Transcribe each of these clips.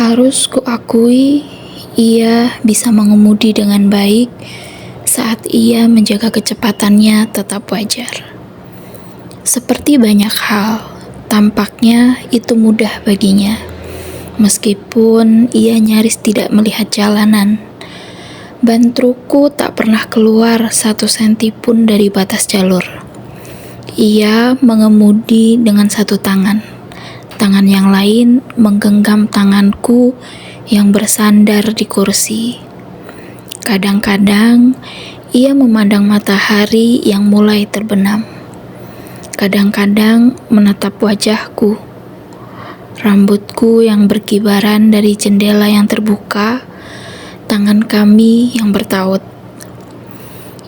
Harus kuakui, ia bisa mengemudi dengan baik saat ia menjaga kecepatannya tetap wajar. Seperti banyak hal, tampaknya itu mudah baginya. Meskipun ia nyaris tidak melihat jalanan, ban trukku tak pernah keluar 1 senti pun dari batas jalur. Ia mengemudi dengan satu tangan. Tangan yang lain menggenggam tanganku yang bersandar di kursi. Kadang-kadang ia memandang matahari yang mulai terbenam. Kadang-kadang menatap wajahku. Rambutku yang berkibaran dari jendela yang terbuka, tangan kami yang bertaut.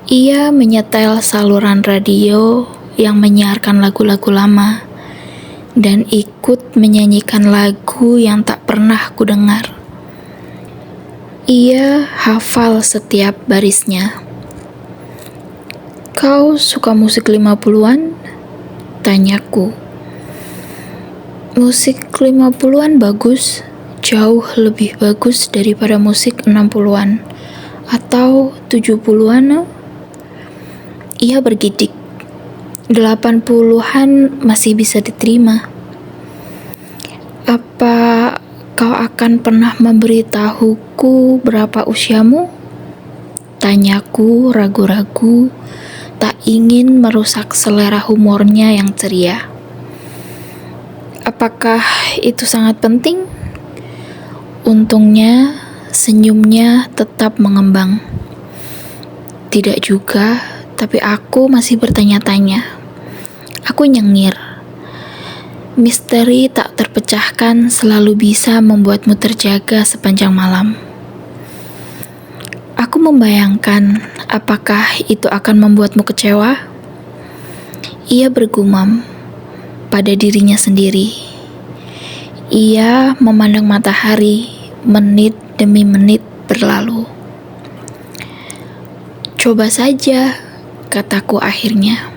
Ia menyetel saluran radio yang menyiarkan lagu-lagu lama dan ikut menyanyikan lagu yang tak pernah kudengar. Ia hafal setiap barisnya. "Kau suka musik 50-an?" tanyaku. Musik 50-an bagus, jauh lebih bagus daripada musik 60-an atau 70-an. Ia bergidik. 80-an masih bisa diterima. Apa kau akan pernah memberitahuku berapa usiamu? Tanyaku ragu-ragu, tak ingin merusak selera humornya yang ceria. Apakah itu sangat penting? Untungnya, senyumnya tetap mengembang. Tidak juga, tapi aku masih bertanya-tanya. Aku nyengir. Misteri tak terpecahkan selalu bisa membuatmu terjaga sepanjang malam. Aku membayangkan apakah itu akan membuatmu kecewa? Ia bergumam pada dirinya sendiri. Ia memandang matahari, menit demi menit berlalu. "Coba saja," kataku akhirnya.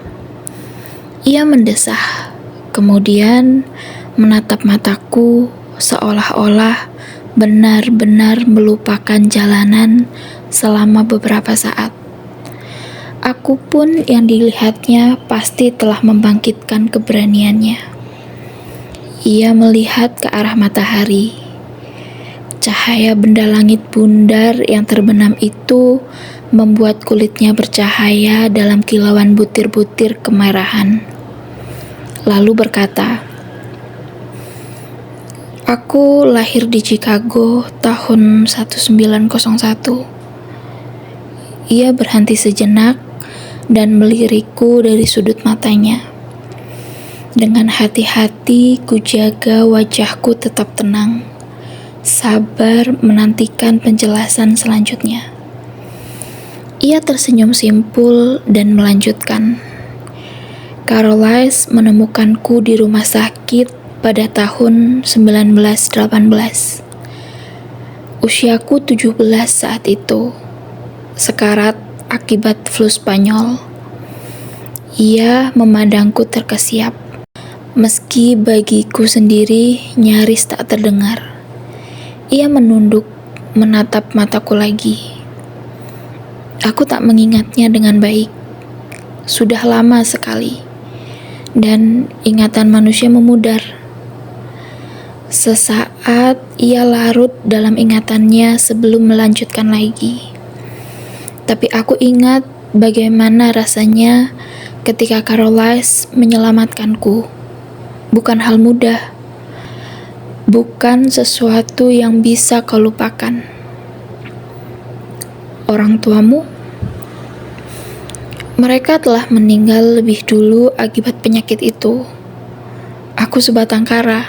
Ia mendesah, kemudian menatap mataku seolah-olah benar-benar melupakan jalanan selama beberapa saat. Aku pun yang dilihatnya pasti telah membangkitkan keberaniannya. Ia melihat ke arah matahari. Cahaya benda langit bundar yang terbenam itu membuat kulitnya bercahaya dalam kilauan butir-butir kemerahan. Lalu berkata, "Aku lahir di Chicago tahun 1901. Ia berhenti sejenak dan melirikku dari sudut matanya. Dengan hati-hati kujaga wajahku tetap tenang, sabar menantikan penjelasan selanjutnya. Ia tersenyum simpul dan melanjutkan. Caroline menemukanku di rumah sakit pada tahun 1918. Usiaku 17 saat itu, sekarat akibat flu Spanyol. Ia memandangku terkesiap, meski bagiku sendiri nyaris tak terdengar. Ia menunduk, menatap mataku lagi. Aku tak mengingatnya dengan baik. Sudah lama sekali, dan ingatan manusia memudar. Sesaat ia larut dalam ingatannya sebelum melanjutkan lagi. Tapi aku ingat bagaimana rasanya ketika Caroline menyelamatkanku. Bukan hal mudah. Bukan sesuatu yang bisa kau lupakan. Orang tuamu? Mereka telah meninggal lebih dulu akibat penyakit itu. Aku sebatang kara.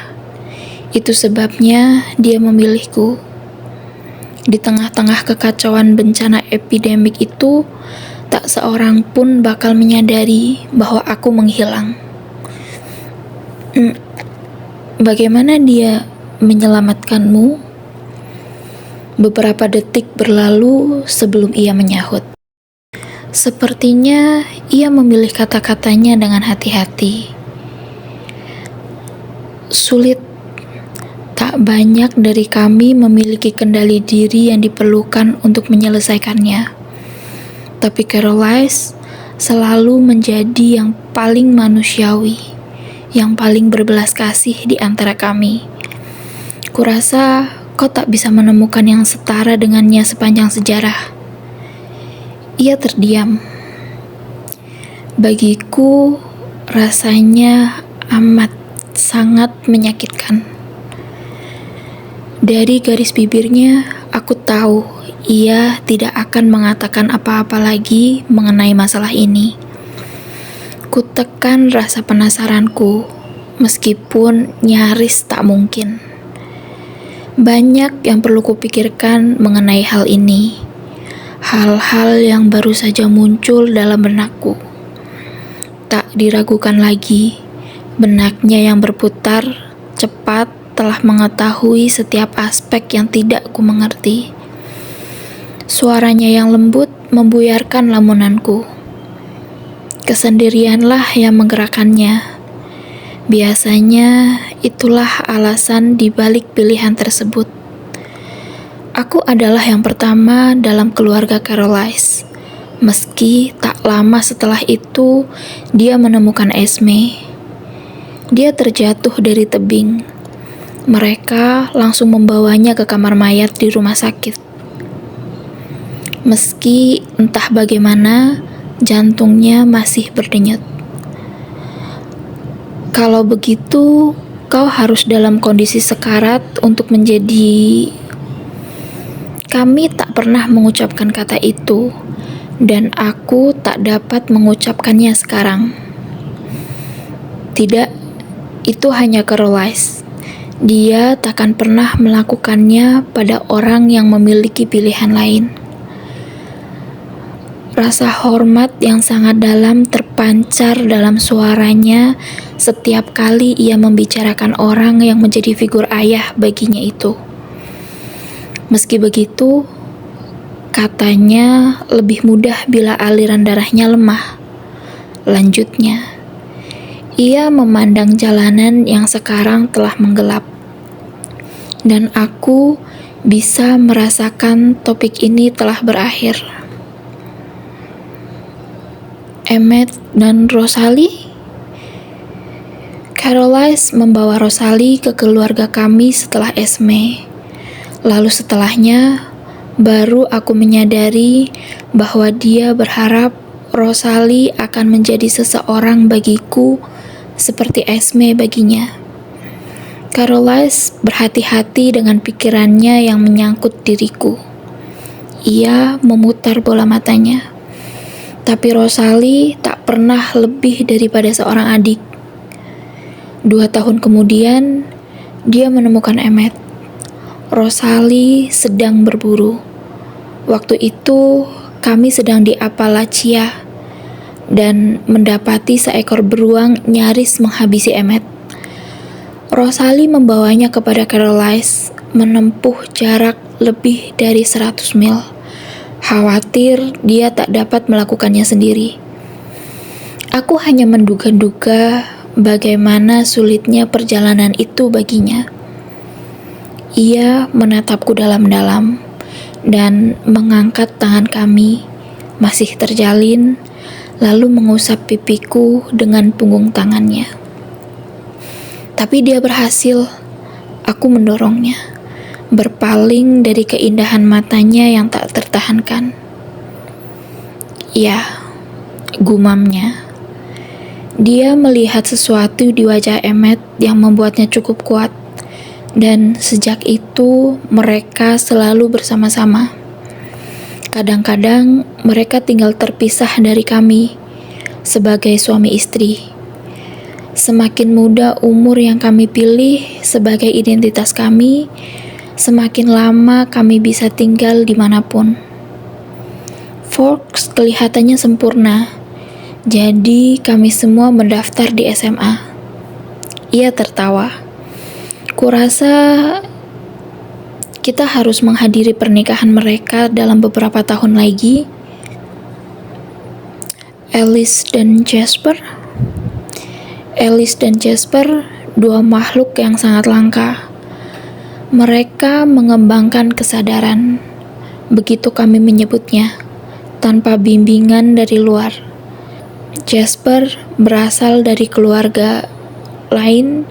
Itu sebabnya dia memilihku. Di tengah-tengah kekacauan bencana epidemik itu, tak seorang pun bakal menyadari bahwa aku menghilang. Bagaimana dia menyelamatkanmu? Beberapa detik berlalu sebelum ia menyahut. Sepertinya ia memilih kata-katanya dengan hati-hati. Sulit, tak tak banyak dari kami memiliki kendali diri yang diperlukan untuk menyelesaikannya. Tapi Caroline selalu menjadi yang paling manusiawi, yang paling berbelas kasih di antara kami. Kurasa kau tak bisa menemukan yang setara dengannya sepanjang sejarah. Ia terdiam. Bagiku, rasanya amat sangat menyakitkan. Dari garis bibirnya, aku tahu ia tidak akan mengatakan apa-apa lagi mengenai masalah ini. Kutekan rasa penasaranku, meskipun nyaris tak mungkin. Banyak yang perlu kupikirkan mengenai hal ini. Hal-hal yang baru saja muncul dalam benakku. Tak diragukan lagi, benaknya yang berputar cepat telah mengetahui setiap aspek yang tidak ku mengerti. Suaranya yang lembut membuyarkan lamunanku. Kesendirianlah yang menggerakkannya. Biasanya itulah alasan di balik pilihan tersebut. Aku adalah yang pertama dalam keluarga Caroline. Meski tak lama setelah itu, dia menemukan Esme. Dia terjatuh dari tebing. Mereka langsung membawanya ke kamar mayat di rumah sakit. Meski entah bagaimana, jantungnya masih berdenyut. Kalau begitu, kau harus dalam kondisi sekarat untuk menjadi... Kami tak pernah mengucapkan kata itu, dan aku tak dapat mengucapkannya sekarang. Tidak, itu hanya Caroline. Dia takkan pernah melakukannya pada orang yang memiliki pilihan lain. Rasa hormat yang sangat dalam terpancar dalam suaranya setiap kali ia membicarakan orang yang menjadi figur ayah baginya itu. Meski begitu, katanya lebih mudah bila aliran darahnya lemah. Lanjutnya, ia memandang jalanan yang sekarang telah menggelap. Dan aku bisa merasakan topik ini telah berakhir. Emmett dan Rosalie? Caroline membawa Rosalie ke keluarga kami setelah Esme. Lalu setelahnya, baru aku menyadari bahwa dia berharap Rosalie akan menjadi seseorang bagiku seperti Esme baginya. Caroline berhati-hati dengan pikirannya yang menyangkut diriku. Ia memutar bola matanya. Tapi Rosalie tak pernah lebih daripada seorang adik. 2 tahun kemudian, dia menemukan Emmett. Rosalie sedang berburu. Waktu itu, kami sedang di Appalachia dan mendapati seekor beruang nyaris menghabisi Emmett. Rosalie membawanya kepada Caroline, menempuh jarak lebih dari 100 mil. Khawatir dia tak dapat melakukannya sendiri. Aku hanya menduga-duga bagaimana sulitnya perjalanan itu baginya. Ia menatapku dalam-dalam dan mengangkat tangan kami, masih terjalin, lalu mengusap pipiku dengan punggung tangannya. Tapi dia berhasil. Aku mendorongnya, berpaling dari keindahan matanya yang tak tertahankan. Ya, gumamnya. Dia melihat sesuatu di wajah Emmett yang membuatnya cukup kuat. Dan sejak itu mereka selalu bersama-sama. Kadang-kadang mereka tinggal terpisah dari kami sebagai suami istri. Semakin muda umur yang kami pilih sebagai identitas kami, semakin lama kami bisa tinggal dimanapun. Forks kelihatannya sempurna, jadi kami semua mendaftar di SMA. Ia tertawa. Kurasa kita harus menghadiri pernikahan mereka dalam beberapa tahun lagi. Alice dan Jasper, dua makhluk yang sangat langka. Mereka mengembangkan kesadaran, begitu kami menyebutnya, tanpa bimbingan dari luar. Jasper berasal dari keluarga lain,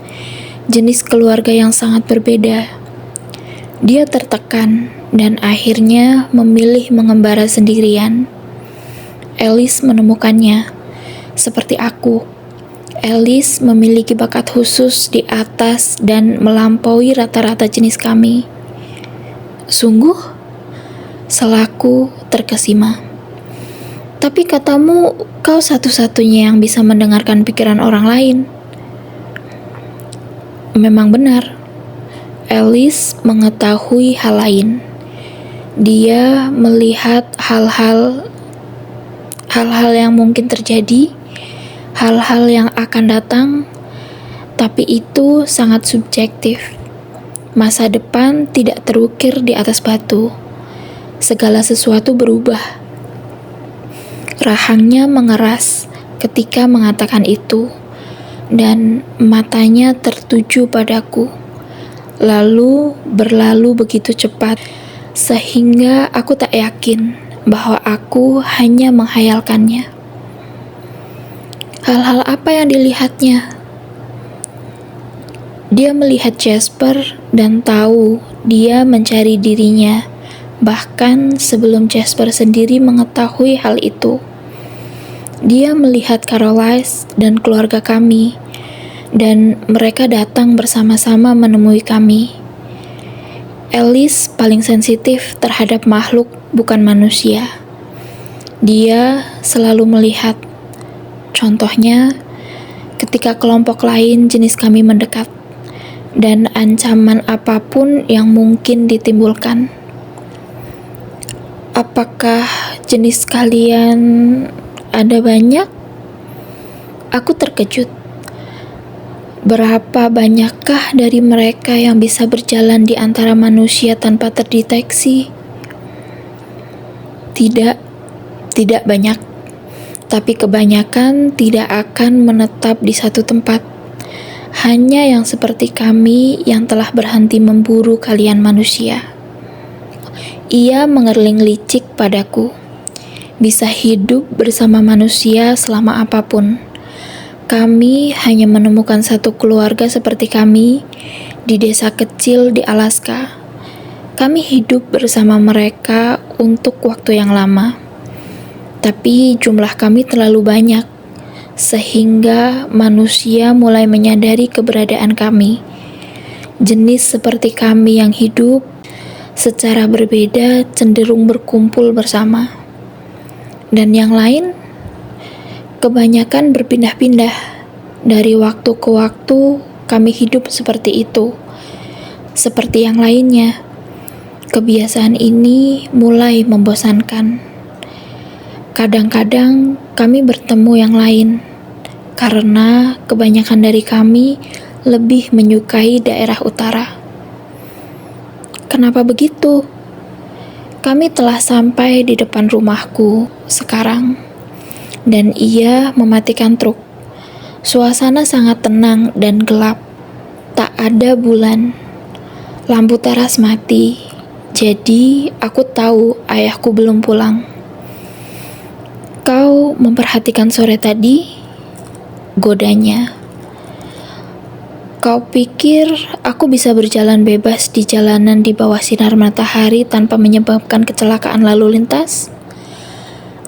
jenis keluarga yang sangat berbeda. Dia tertekan dan akhirnya memilih mengembara sendirian. Alice menemukannya, seperti aku. Alice memiliki bakat khusus di atas dan melampaui rata-rata jenis kami. Sungguh? Selaku terkesima. Tapi katamu, kau satu-satunya yang bisa mendengarkan pikiran orang lain. Memang benar. Alice mengetahui hal lain. Dia melihat hal-hal yang mungkin terjadi, hal-hal yang akan datang, tapi itu sangat subjektif. Masa depan tidak terukir di atas batu. Segala sesuatu berubah. Rahangnya mengeras ketika mengatakan itu, dan matanya tertuju padaku. Lalu berlalu begitu cepat, sehingga aku tak yakin bahwa aku hanya menghayalkannya. Hal-hal apa yang dilihatnya? Dia melihat Jasper dan tahu dia mencari dirinya, bahkan sebelum Jasper sendiri mengetahui hal itu. Dia melihat Caroline dan keluarga kami, dan mereka datang bersama-sama menemui kami. Alice paling sensitif terhadap makhluk bukan manusia. Dia selalu melihat. Contohnya, ketika kelompok lain jenis kami mendekat, dan ancaman apapun yang mungkin ditimbulkan. Apakah jenis kalian ada banyak? Aku terkejut. Berapa banyakkah dari mereka yang bisa berjalan di antara manusia tanpa terdeteksi? Tidak banyak. Tapi kebanyakan tidak akan menetap di satu tempat. Hanya yang seperti kami yang telah berhenti memburu kalian manusia. Ia mengerling licik padaku. Bisa hidup bersama manusia selama apapun. Kami hanya menemukan satu keluarga seperti kami di desa kecil di Alaska. Kami hidup bersama mereka untuk waktu yang lama. Tapi jumlah kami terlalu banyak, sehingga manusia mulai menyadari keberadaan kami. Jenis seperti kami yang hidup secara berbeda cenderung berkumpul bersama. Dan yang lain, kebanyakan berpindah-pindah. Dari waktu ke waktu, kami hidup seperti itu. Seperti yang lainnya, kebiasaan ini mulai membosankan. Kadang-kadang kami bertemu yang lain, karena kebanyakan dari kami lebih menyukai daerah utara. Kenapa begitu? Kami telah sampai di depan rumahku sekarang, dan ia mematikan truk. Suasana sangat tenang dan gelap. Tak ada bulan. Lampu teras mati, jadi aku tahu ayahku belum pulang. Kau memperhatikan sore tadi? Godanya. Kau pikir aku bisa berjalan bebas di jalanan di bawah sinar matahari tanpa menyebabkan kecelakaan lalu lintas?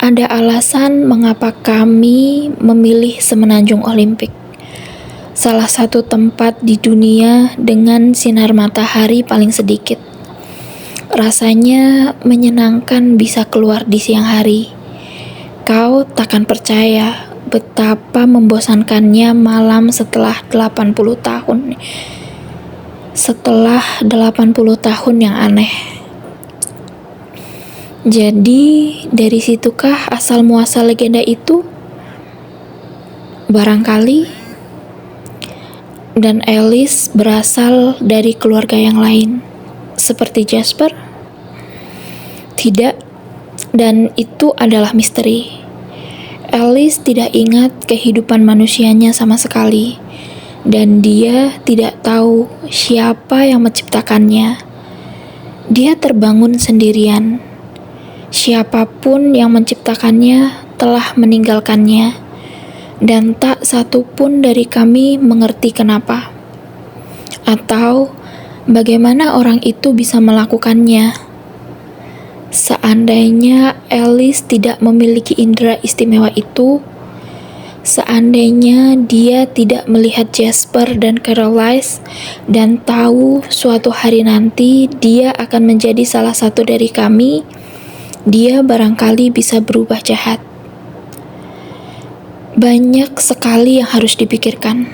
Ada alasan mengapa kami memilih Semenanjung Olimpik. Salah satu tempat di dunia dengan sinar matahari paling sedikit. Rasanya menyenangkan bisa keluar di siang hari. Kau takkan percaya betapa membosankannya malam setelah 80 tahun. Setelah 80 tahun yang aneh. Jadi, dari situkah asal muasal legenda itu? Barangkali. Dan Alice berasal dari keluarga yang lain, seperti Jasper? Tidak, dan itu adalah misteri. Alice tidak ingat kehidupan manusianya sama sekali. dan dia tidak tahu siapa yang menciptakannya. Dia terbangun sendirian. Siapapun yang menciptakannya telah meninggalkannya, dan tak satu pun dari kami mengerti kenapa, atau bagaimana orang itu bisa melakukannya. Seandainya Alice tidak memiliki indera istimewa itu, seandainya dia tidak melihat Jasper dan Caroline dan tahu suatu hari nanti dia akan menjadi salah satu dari kami, dia barangkali bisa berubah jahat. Banyak sekali yang harus dipikirkan.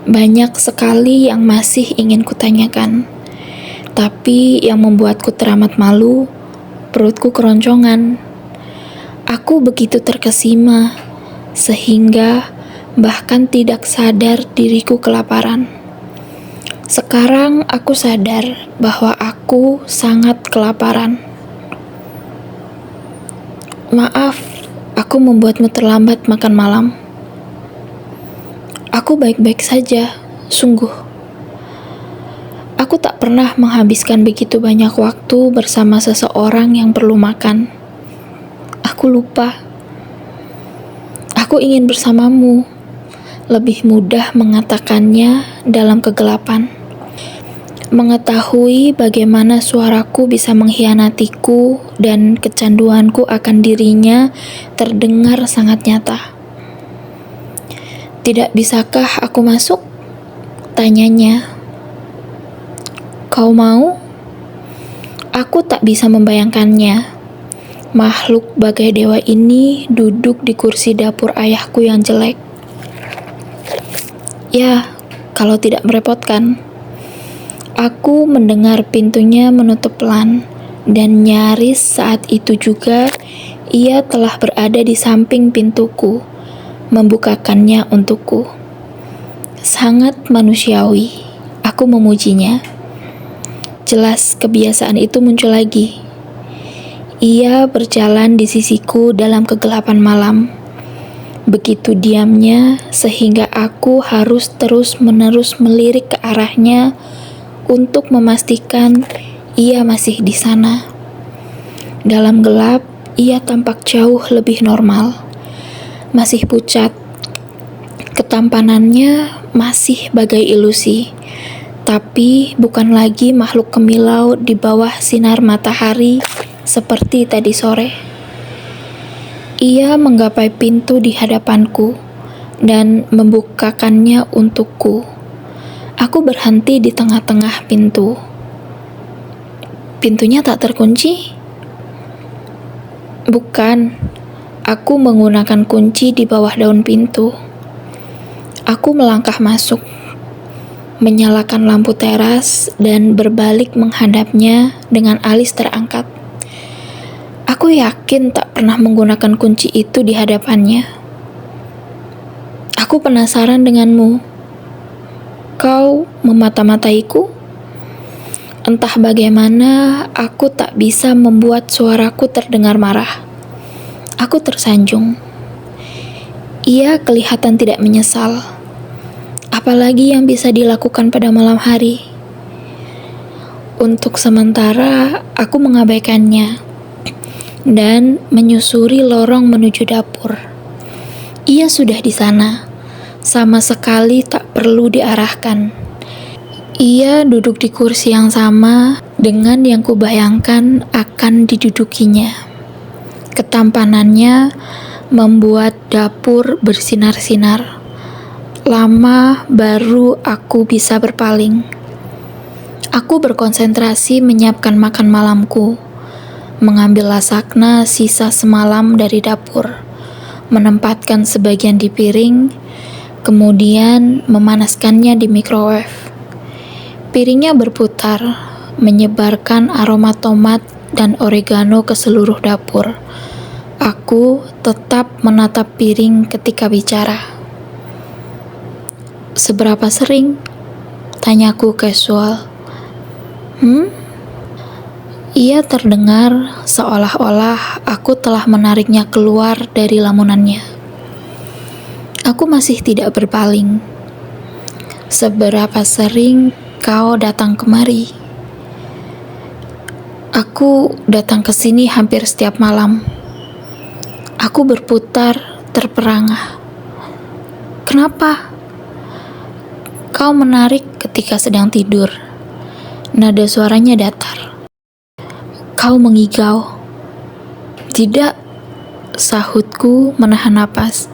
Banyak sekali yang masih ingin kutanyakan. Tapi yang membuatku teramat malu, perutku keroncongan. Aku begitu terkesima, sehingga bahkan tidak sadar diriku kelaparan. Sekarang aku sadar bahwa aku sangat kelaparan. Maaf, aku membuatmu terlambat makan malam. Aku baik-baik saja, sungguh. Aku tak pernah menghabiskan begitu banyak waktu bersama seseorang yang perlu makan. Aku lupa. Aku ingin bersamamu. Lebih mudah mengatakannya dalam kegelapan. Mengetahui bagaimana suaraku bisa mengkhianatiku dan kecanduanku akan dirinya terdengar sangat nyata. Tidak bisakah aku masuk? Tanyanya. Kau mau? Aku tak bisa membayangkannya. Makhluk bagai dewa ini duduk di kursi dapur ayahku yang jelek. Ya, kalau tidak merepotkan. Aku mendengar pintunya menutup pelan, dan nyaris saat itu juga ia telah berada di samping pintuku, membukakannya untukku. Sangat manusiawi, aku memujinya. Jelas kebiasaan itu muncul lagi. Ia berjalan di sisiku dalam kegelapan malam. Begitu diamnya sehingga aku harus terus-menerus melirik ke arahnya untuk memastikan ia masih di sana. Dalam gelap, ia tampak jauh lebih normal. Masih pucat. Ketampanannya masih bagai ilusi. Tapi bukan lagi makhluk kemilau di bawah sinar matahari seperti tadi sore. Ia menggapai pintu di hadapanku dan membukakannya untukku. Aku berhenti di tengah-tengah pintu. Pintunya tak terkunci? Bukan. Aku menggunakan kunci di bawah daun pintu. Aku melangkah masuk, menyalakan lampu teras dan berbalik menghadapnya dengan alis terangkat. Aku yakin tak pernah menggunakan kunci itu di hadapannya. Aku penasaran denganmu. Kau memata-mataiku? Entah bagaimana, aku tak bisa membuat suaraku terdengar marah. Aku tersanjung. Ia kelihatan tidak menyesal. Apalagi yang bisa dilakukan pada malam hari? Untuk sementara, aku mengabaikannya dan menyusuri lorong menuju dapur. Ia sudah di sana. Sama sekali tak perlu diarahkan. Ia duduk di kursi yang sama dengan yang kubayangkan akan didudukinya. Ketampanannya membuat dapur bersinar-sinar. Lama baru aku bisa berpaling. Aku berkonsentrasi menyiapkan makan malamku, mengambil lasakna sisa semalam dari dapur, menempatkan sebagian di piring, kemudian memanaskannya di microwave. Piringnya berputar, menyebarkan aroma tomat dan oregano ke seluruh dapur. Aku tetap menatap piring ketika bicara. Seberapa sering? Tanyaku casual. Ia terdengar seolah-olah aku telah menariknya keluar dari lamunannya. Aku masih tidak berpaling. Seberapa sering kau datang kemari? Aku datang ke sini hampir setiap malam. Aku berputar terperangah. Kenapa? Kau menarik ketika sedang tidur. Nada suaranya datar. Kau mengigau. Tidak, sahutku menahan napas.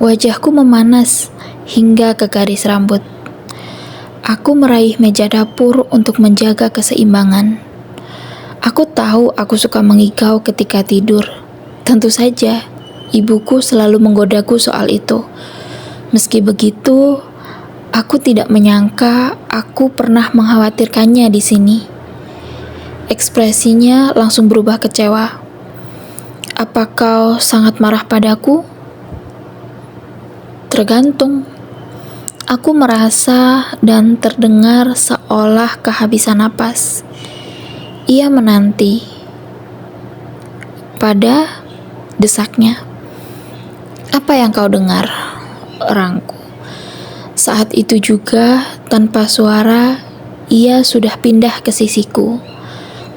Wajahku memanas hingga ke garis rambut. Aku meraih meja dapur untuk menjaga keseimbangan. Aku tahu aku suka mengigau ketika tidur. Tentu saja, ibuku selalu menggodaku soal itu. Meski begitu, aku tidak menyangka aku pernah mengkhawatirkannya di sini. Ekspresinya langsung berubah kecewa. Apa kau sangat marah padaku? Tergantung. Aku merasa dan terdengar seolah kehabisan napas. Ia menanti. Pada desaknya. Apa yang kau dengar? Erangku. Saat itu juga, tanpa suara, ia sudah pindah ke sisiku.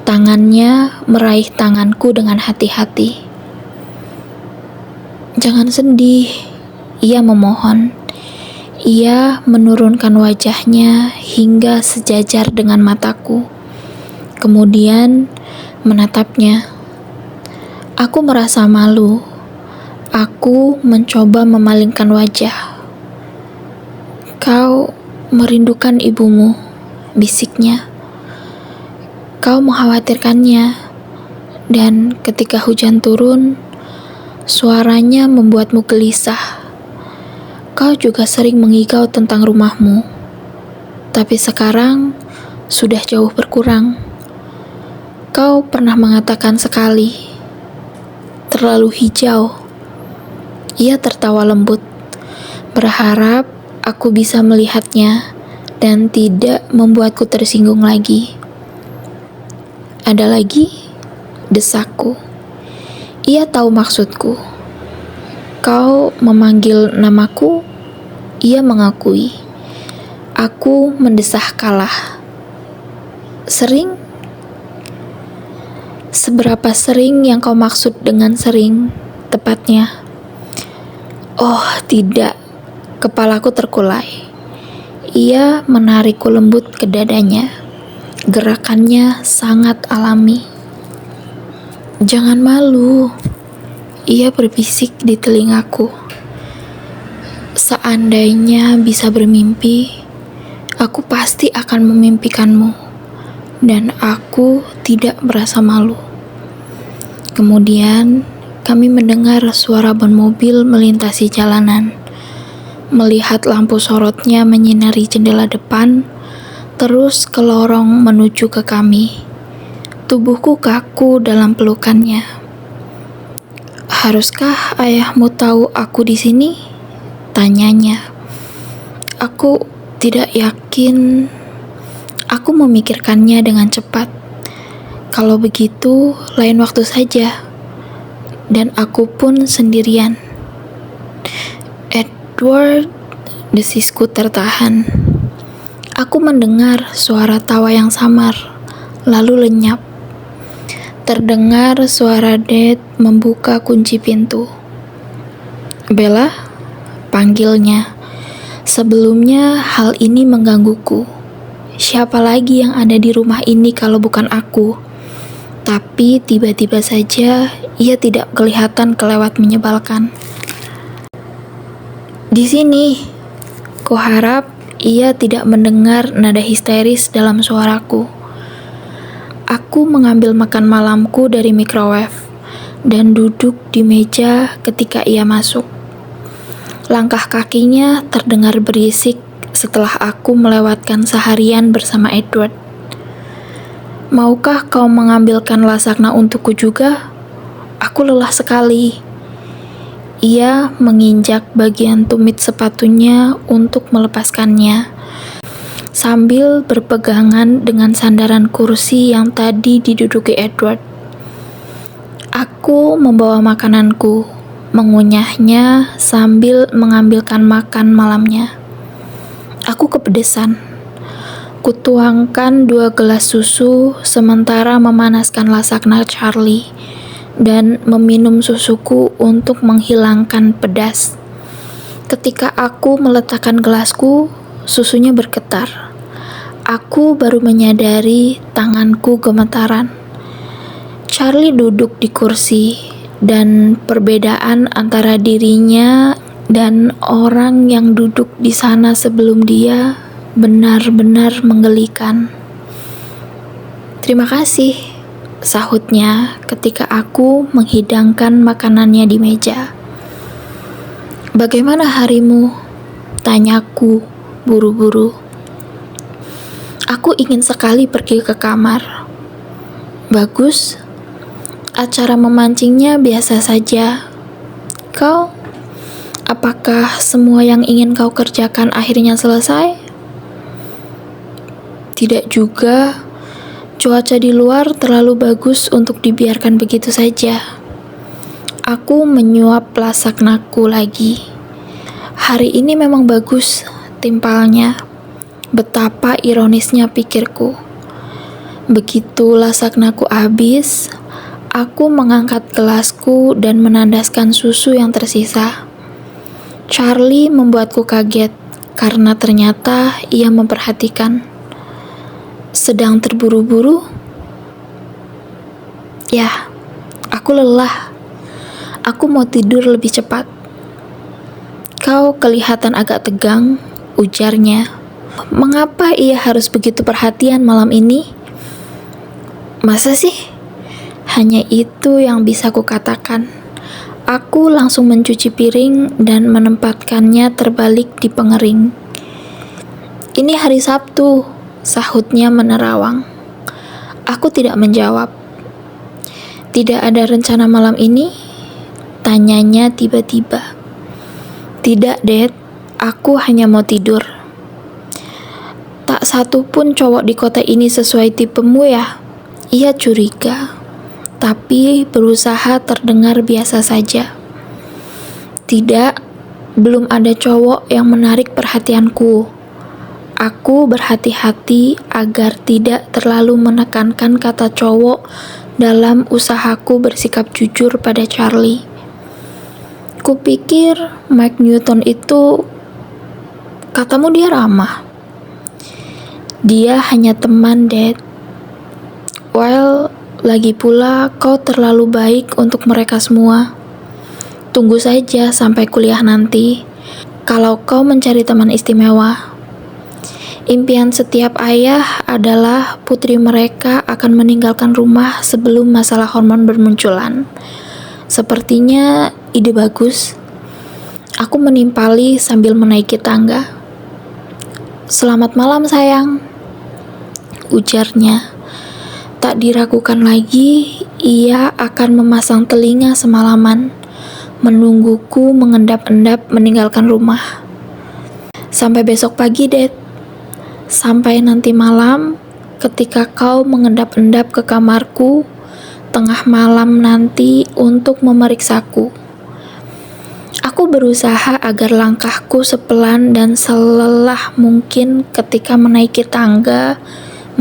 Tangannya meraih tanganku dengan hati-hati. Jangan sedih, ia memohon. Ia menurunkan wajahnya hingga sejajar dengan mataku. Kemudian menatapnya. Aku merasa malu. Aku mencoba memalingkan wajah. Kau merindukan ibumu, bisiknya. Kau mengkhawatirkannya. Dan ketika hujan turun, suaranya membuatmu gelisah. Kau juga sering mengigau tentang rumahmu. Tapi sekarang sudah jauh berkurang. Kau pernah mengatakan sekali, terlalu hijau. Ia tertawa lembut, berharap aku bisa melihatnya dan tidak membuatku tersinggung lagi. Ada lagi? Desakku. Ia tahu maksudku. Kau memanggil namaku? Ia mengakui. Aku mendesah kalah. Sering? Seberapa sering yang kau maksud dengan sering, tepatnya? Oh, tidak. Kepalaku terkulai. Ia menarikku lembut ke dadanya. Gerakannya sangat alami. Jangan malu. Ia berbisik di telingaku. Seandainya bisa bermimpi, aku pasti akan memimpikanmu. Dan aku tidak merasa malu. Kemudian, kami mendengar suara ban mobil melintasi jalanan. Melihat lampu sorotnya menyinari jendela depan, terus ke lorong menuju ke kami. Tubuhku kaku dalam pelukannya. Haruskah ayahmu tahu aku di sini? Tanyanya. Aku tidak yakin. Aku memikirkannya dengan cepat. Kalau begitu, lain waktu saja. Dan aku pun sendirian. Edward, desisku tertahan. Aku mendengar suara tawa yang samar, lalu lenyap. Terdengar suara Dad membuka kunci pintu. Bella, panggilnya. Sebelumnya hal ini menggangguku. Siapa lagi yang ada di rumah ini kalau bukan aku? Tapi tiba-tiba saja ia tidak kelihatan kelewat menyebalkan. Di sini, kuharap ia tidak mendengar nada histeris dalam suaraku. Aku mengambil makan malamku dari microwave dan duduk di meja ketika ia masuk. Langkah kakinya terdengar berisik setelah aku melewatkan seharian bersama Edward. Maukah kau mengambilkan lasagna untukku juga? Aku lelah sekali. Ia menginjak bagian tumit sepatunya untuk melepaskannya, sambil berpegangan dengan sandaran kursi yang tadi diduduki Edward. Aku membawa makananku, mengunyahnya sambil mengambilkan makan malamnya. Aku kepedesan. Kutuangkan 2 gelas susu sementara memanaskan lasagna Charlie dan meminum susuku untuk menghilangkan pedas. Ketika aku meletakkan gelasku, susunya bergetar. Aku baru menyadari tanganku gemetaran. Charlie duduk di kursi, dan perbedaan antara dirinya dan orang yang duduk di sana sebelum dia benar-benar menggelikan. "Terima kasih," sahutnya ketika aku menghidangkan makanannya di meja. "Bagaimana harimu?" tanyaku buru-buru. Aku ingin sekali pergi ke kamar. "Bagus. Acara memancingnya biasa saja. Kau, apakah semua yang ingin kau kerjakan akhirnya selesai?" "Tidak juga. Cuaca di luar terlalu bagus untuk dibiarkan begitu saja." Aku menyuap lasagnaku lagi. Hari ini memang bagus, timpalnya. Betapa ironisnya pikirku. Begitu lasagnaku habis, aku mengangkat gelasku dan menandaskan susu yang tersisa. Charlie membuatku kaget karena ternyata ia memperhatikan. "Sedang terburu-buru?" "Ya, aku lelah. Aku mau tidur lebih cepat." "Kau kelihatan agak tegang," ujarnya. "Mengapa ia harus begitu perhatian malam ini?" "Masa sih?" Hanya itu yang bisa kukatakan. Aku langsung mencuci piring dan menempatkannya terbalik di pengering. "Ini hari Sabtu," sahutnya menerawang. Aku tidak menjawab. "Tidak ada rencana malam ini?" tanyanya tiba-tiba. "Tidak, Dad. Aku hanya mau tidur." "Tak satu pun cowok di kota ini sesuai tipemu ya?" Ia curiga, tapi berusaha terdengar biasa saja. "Tidak, belum ada cowok yang menarik perhatianku." Aku berhati-hati agar tidak terlalu menekankan kata cowok dalam usahaku bersikap jujur pada Charlie. "Kupikir Mike Newton itu..." "Katamu dia ramah." "Dia hanya teman, Dad." "Well, lagi pula kau terlalu baik untuk mereka semua. Tunggu saja sampai kuliah nanti, kalau kau mencari teman istimewa. Impian setiap ayah adalah putri mereka akan meninggalkan rumah sebelum masalah hormon bermunculan. Sepertinya ide bagus." Aku menimpali sambil menaiki tangga. "Selamat malam, sayang," ujarnya. Tak diragukan lagi, ia akan memasang telinga semalaman, menungguku mengendap-endap meninggalkan rumah. "Sampai besok pagi, Dad." "Sampai nanti malam, ketika kau mengendap-endap ke kamarku tengah malam nanti untuk memeriksaku." Aku berusaha agar langkahku sepelan dan selelah mungkin ketika menaiki tangga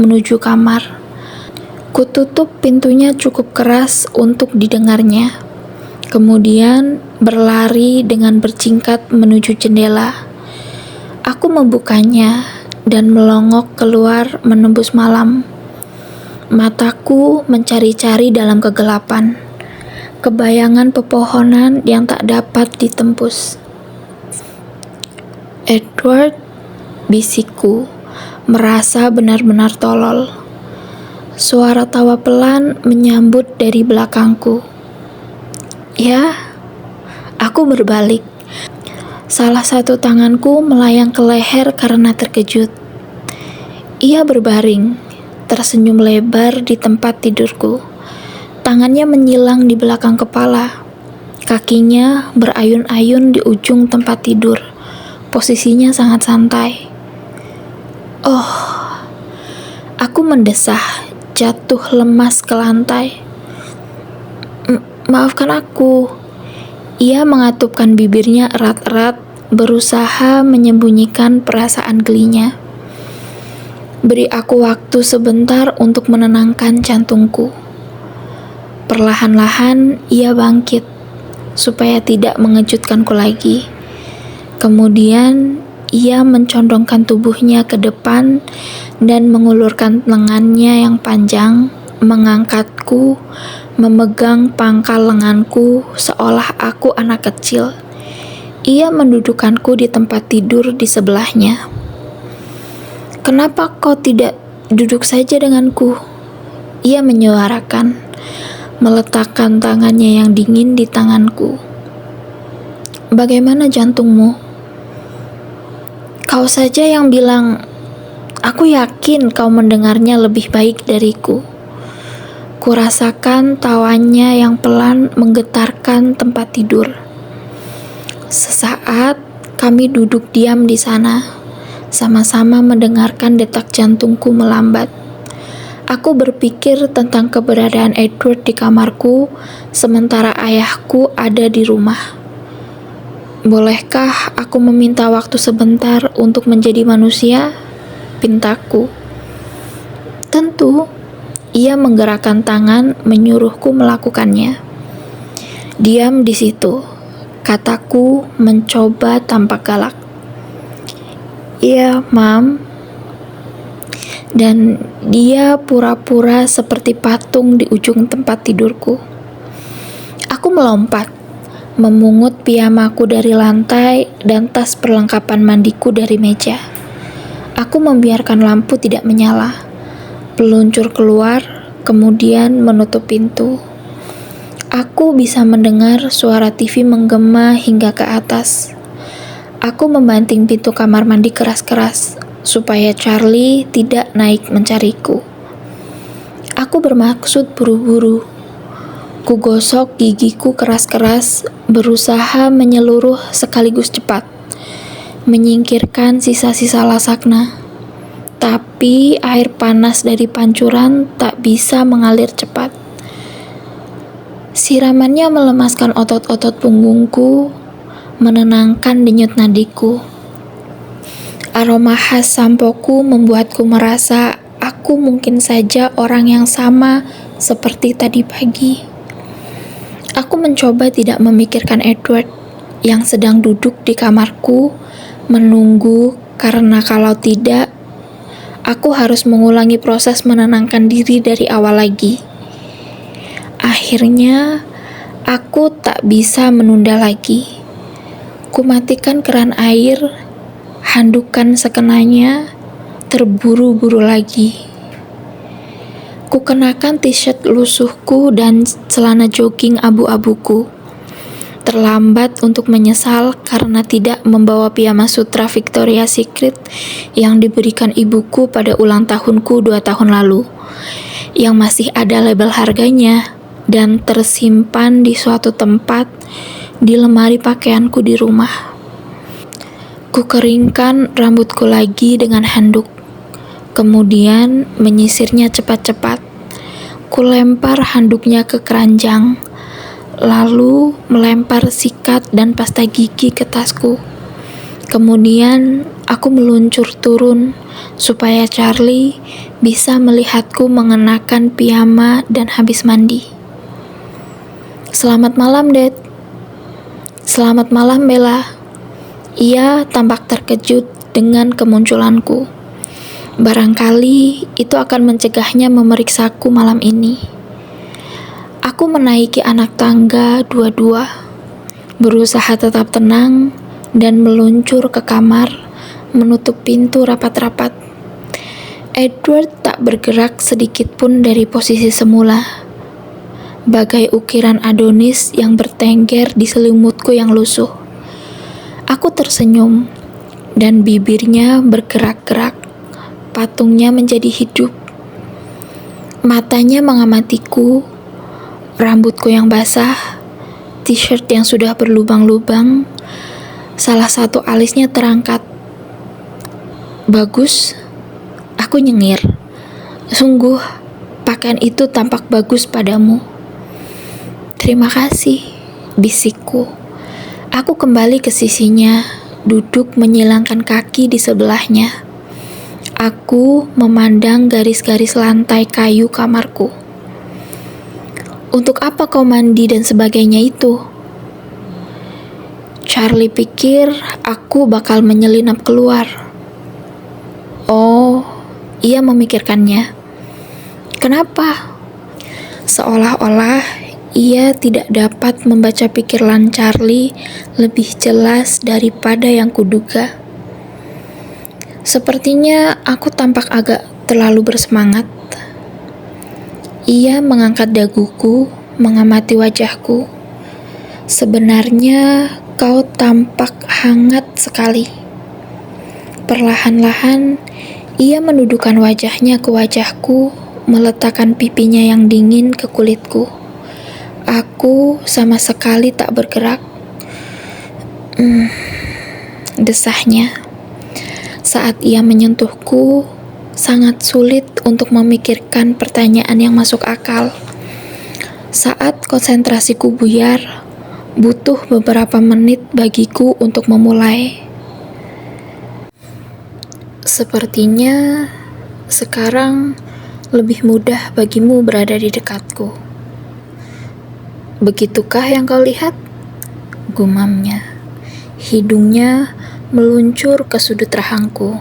menuju kamar. Kututup pintunya cukup keras untuk didengarnya. Kemudian berlari dengan berjingkat menuju jendela. Aku membukanya dan melongok keluar menembus malam. Mataku mencari-cari dalam kegelapan. Kebayangan pepohonan yang tak dapat ditembus. "Edward," bisikku, merasa benar-benar tolol. Suara tawa pelan menyambut dari belakangku. "Ya?" Aku berbalik. Salah satu tanganku melayang ke leher karena terkejut. Ia berbaring, tersenyum lebar di tempat tidurku. Tangannya menyilang di belakang kepala. Kakinya berayun-ayun di ujung tempat tidur. Posisinya sangat santai. "Oh," aku mendesah, jatuh lemas ke lantai. "Maafkan aku." Ia mengatupkan bibirnya erat-erat, berusaha menyembunyikan perasaan gelinya. Beri aku waktu sebentar untuk menenangkan jantungku. Perlahan-lahan ia bangkit, supaya tidak mengejutkanku lagi. Kemudian ia mencondongkan tubuhnya ke depan dan mengulurkan lengannya yang panjang, mengangkatku, memegang pangkal lenganku seolah aku anak kecil. Ia mendudukkanku di tempat tidur di sebelahnya. "Kenapa kau tidak duduk saja denganku?" Ia menyuarakan, meletakkan tangannya yang dingin di tanganku. "Bagaimana jantungmu?" "Kau saja yang bilang, aku yakin kau mendengarnya lebih baik dariku." Kurasakan tawanya yang pelan menggetarkan tempat tidur. Sesaat kami duduk diam di sana, sama-sama mendengarkan detak jantungku melambat. Aku berpikir tentang keberadaan Edward di kamarku, sementara ayahku ada di rumah. "Bolehkah aku meminta waktu sebentar untuk menjadi manusia?" pintaku. "Tentu." Ia menggerakkan tangan menyuruhku melakukannya. "Diam di situ," kataku mencoba tampak galak. "Iya, Mam." Dan dia pura-pura seperti patung di ujung tempat tidurku. Aku melompat, memungut piyamaku dari lantai dan tas perlengkapan mandiku dari meja. Aku membiarkan lampu tidak menyala, peluncur keluar, kemudian menutup pintu. Aku bisa mendengar suara TV menggema hingga ke atas. Aku membanting pintu kamar mandi keras-keras, supaya Charlie tidak naik mencariku. Aku bermaksud buru-buru. Kugosok gigiku keras-keras, berusaha menyeluruh sekaligus cepat, menyingkirkan sisa-sisa lasakna. Tapi air panas dari pancuran tak bisa mengalir cepat. Siramannya melemaskan otot-otot punggungku, menenangkan denyut nadiku. Aroma khas sampoku membuatku merasa aku mungkin saja orang yang sama seperti tadi pagi. Aku mencoba tidak memikirkan Edward yang sedang duduk di kamarku, menunggu, karena kalau tidak, aku harus mengulangi proses menenangkan diri dari awal lagi. Akhirnya, aku tak bisa menunda lagi. Kumatikan keran air, handukan sekenanya, terburu-buru lagi. Kukenakan t-shirt lusuhku dan celana jogging abu-abuku. Terlambat untuk menyesal karena tidak membawa piyama sutra Victoria's Secret yang diberikan ibuku pada ulang tahunku 2 tahun lalu, yang masih ada label harganya dan tersimpan di suatu tempat di lemari pakaianku di rumah. Kukeringkan rambutku lagi dengan handuk, kemudian menyisirnya cepat-cepat. Kulempar handuknya ke keranjang, lalu melempar sikat dan pasta gigi ke tasku. Kemudian aku meluncur turun supaya Charlie bisa melihatku mengenakan piyama dan habis mandi. "Selamat malam, Dad." "Selamat malam, Bella." Ia tampak terkejut dengan kemunculanku. Barangkali itu akan mencegahnya memeriksaku malam ini. Aku menaiki anak tangga dua-dua, berusaha tetap tenang dan meluncur ke kamar, menutup pintu rapat-rapat. Edward tak bergerak sedikit pun dari posisi semula, bagai ukiran Adonis yang bertengger di selimutku yang lusuh. Aku tersenyum, dan bibirnya bergerak-gerak. Patungnya menjadi hidup. Matanya mengamatiku, rambutku yang basah, t-shirt yang sudah berlubang-lubang, salah satu alisnya terangkat. "Bagus?" Aku nyengir. "Sungguh, pakaian itu tampak bagus padamu." "Terima kasih," bisikku. Aku kembali ke sisinya, duduk menyilangkan kaki di sebelahnya. Aku memandang garis-garis lantai kayu kamarku. Untuk apa kau mandi dan sebagainya itu? Charlie pikir aku bakal menyelinap keluar. Oh, ia memikirkannya. Kenapa? Seolah-olah ia tidak dapat membaca pikiran Charlie lebih jelas daripada yang kuduga. Sepertinya aku tampak agak terlalu bersemangat. Ia mengangkat daguku, mengamati wajahku. Sebenarnya kau tampak hangat sekali. Perlahan-lahan, ia menundukkan wajahnya ke wajahku, meletakkan pipinya yang dingin ke kulitku. Aku sama sekali tak bergerak. Desahnya. Saat ia menyentuhku, sangat sulit untuk memikirkan pertanyaan yang masuk akal. Saat konsentrasiku buyar, butuh beberapa menit bagiku untuk memulai. Sepertinya sekarang lebih mudah bagimu berada di dekatku. Begitukah yang kau lihat? Gumamnya. Hidungnya meluncur ke sudut rahangku.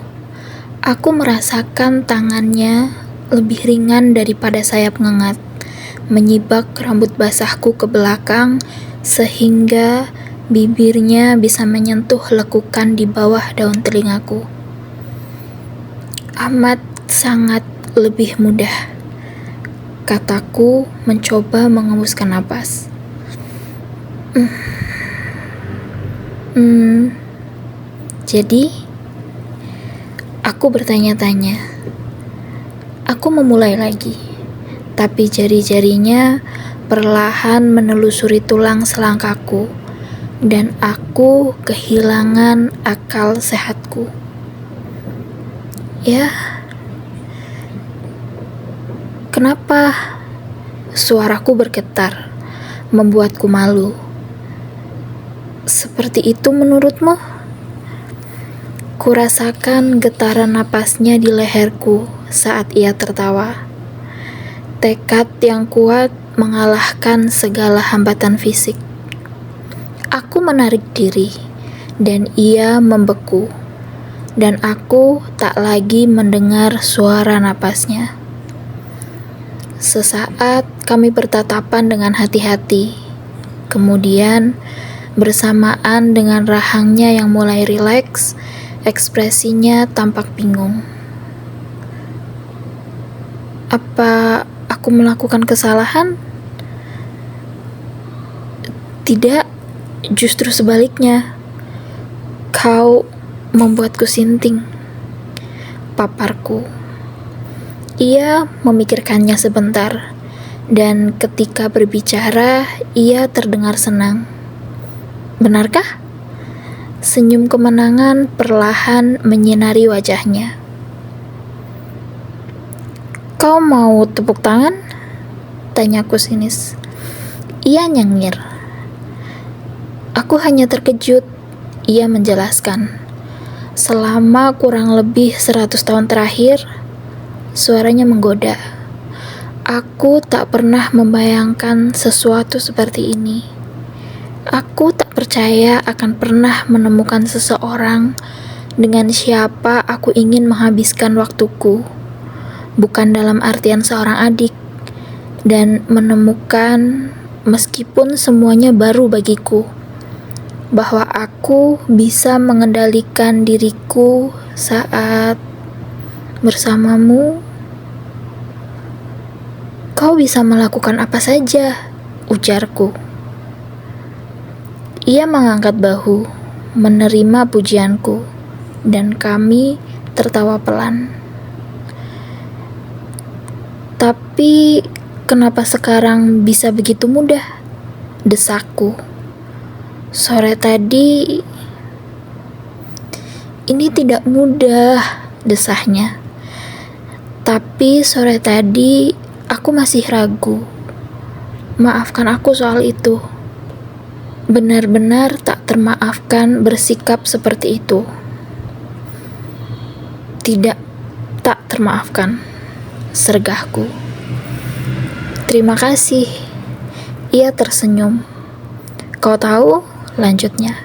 Aku merasakan tangannya lebih ringan daripada sayap ngengat, menyibak rambut basahku ke belakang sehingga bibirnya bisa menyentuh lekukan di bawah daun telingaku. Amat sangat lebih mudah, kataku mencoba mengembuskan napas. Jadi, aku bertanya-tanya. Aku memulai lagi, tapi jari-jarinya perlahan menelusuri tulang selangkaku, dan aku kehilangan akal sehatku. Ya, kenapa? Suaraku bergetar, membuatku malu. Seperti itu menurutmu? Kurasakan getaran napasnya di leherku saat ia tertawa. Tekad yang kuat mengalahkan segala hambatan fisik. Aku menarik diri, dan ia membeku, dan aku tak lagi mendengar suara napasnya. Sesaat kami bertatapan dengan hati-hati. Kemudian, bersamaan dengan rahangnya yang mulai rileks, ekspresinya tampak bingung. Apa aku melakukan kesalahan? Tidak, justru sebaliknya. Kau membuatku sinting, paparku. Ia memikirkannya sebentar, dan ketika berbicara, ia terdengar senang. Benarkah? Senyum kemenangan perlahan menyinari wajahnya. Kau mau tepuk tangan? Tanyaku sinis. Ia nyengir. Aku hanya terkejut, ia menjelaskan. Selama kurang lebih 100 tahun terakhir, suaranya menggoda. Aku tak pernah membayangkan sesuatu seperti ini. Aku tak percaya akan pernah menemukan seseorang dengan siapa aku ingin menghabiskan waktuku, bukan dalam artian seorang adik, dan menemukan, meskipun semuanya baru bagiku, bahwa aku bisa mengendalikan diriku saat bersamamu. Kau bisa melakukan apa saja, ujarku. Ia mengangkat bahu, menerima pujianku, dan kami tertawa pelan. Tapi, kenapa sekarang bisa begitu mudah? Desakku. Sore tadi, ini tidak mudah, desahnya. Tapi sore tadi, aku masih ragu. Maafkan aku soal itu. Benar-benar tak tak termaafkan bersikap seperti itu. Tidak, tak termaafkan, sergahku. Terima kasih. Ia tersenyum. Kau tahu, lanjutnya.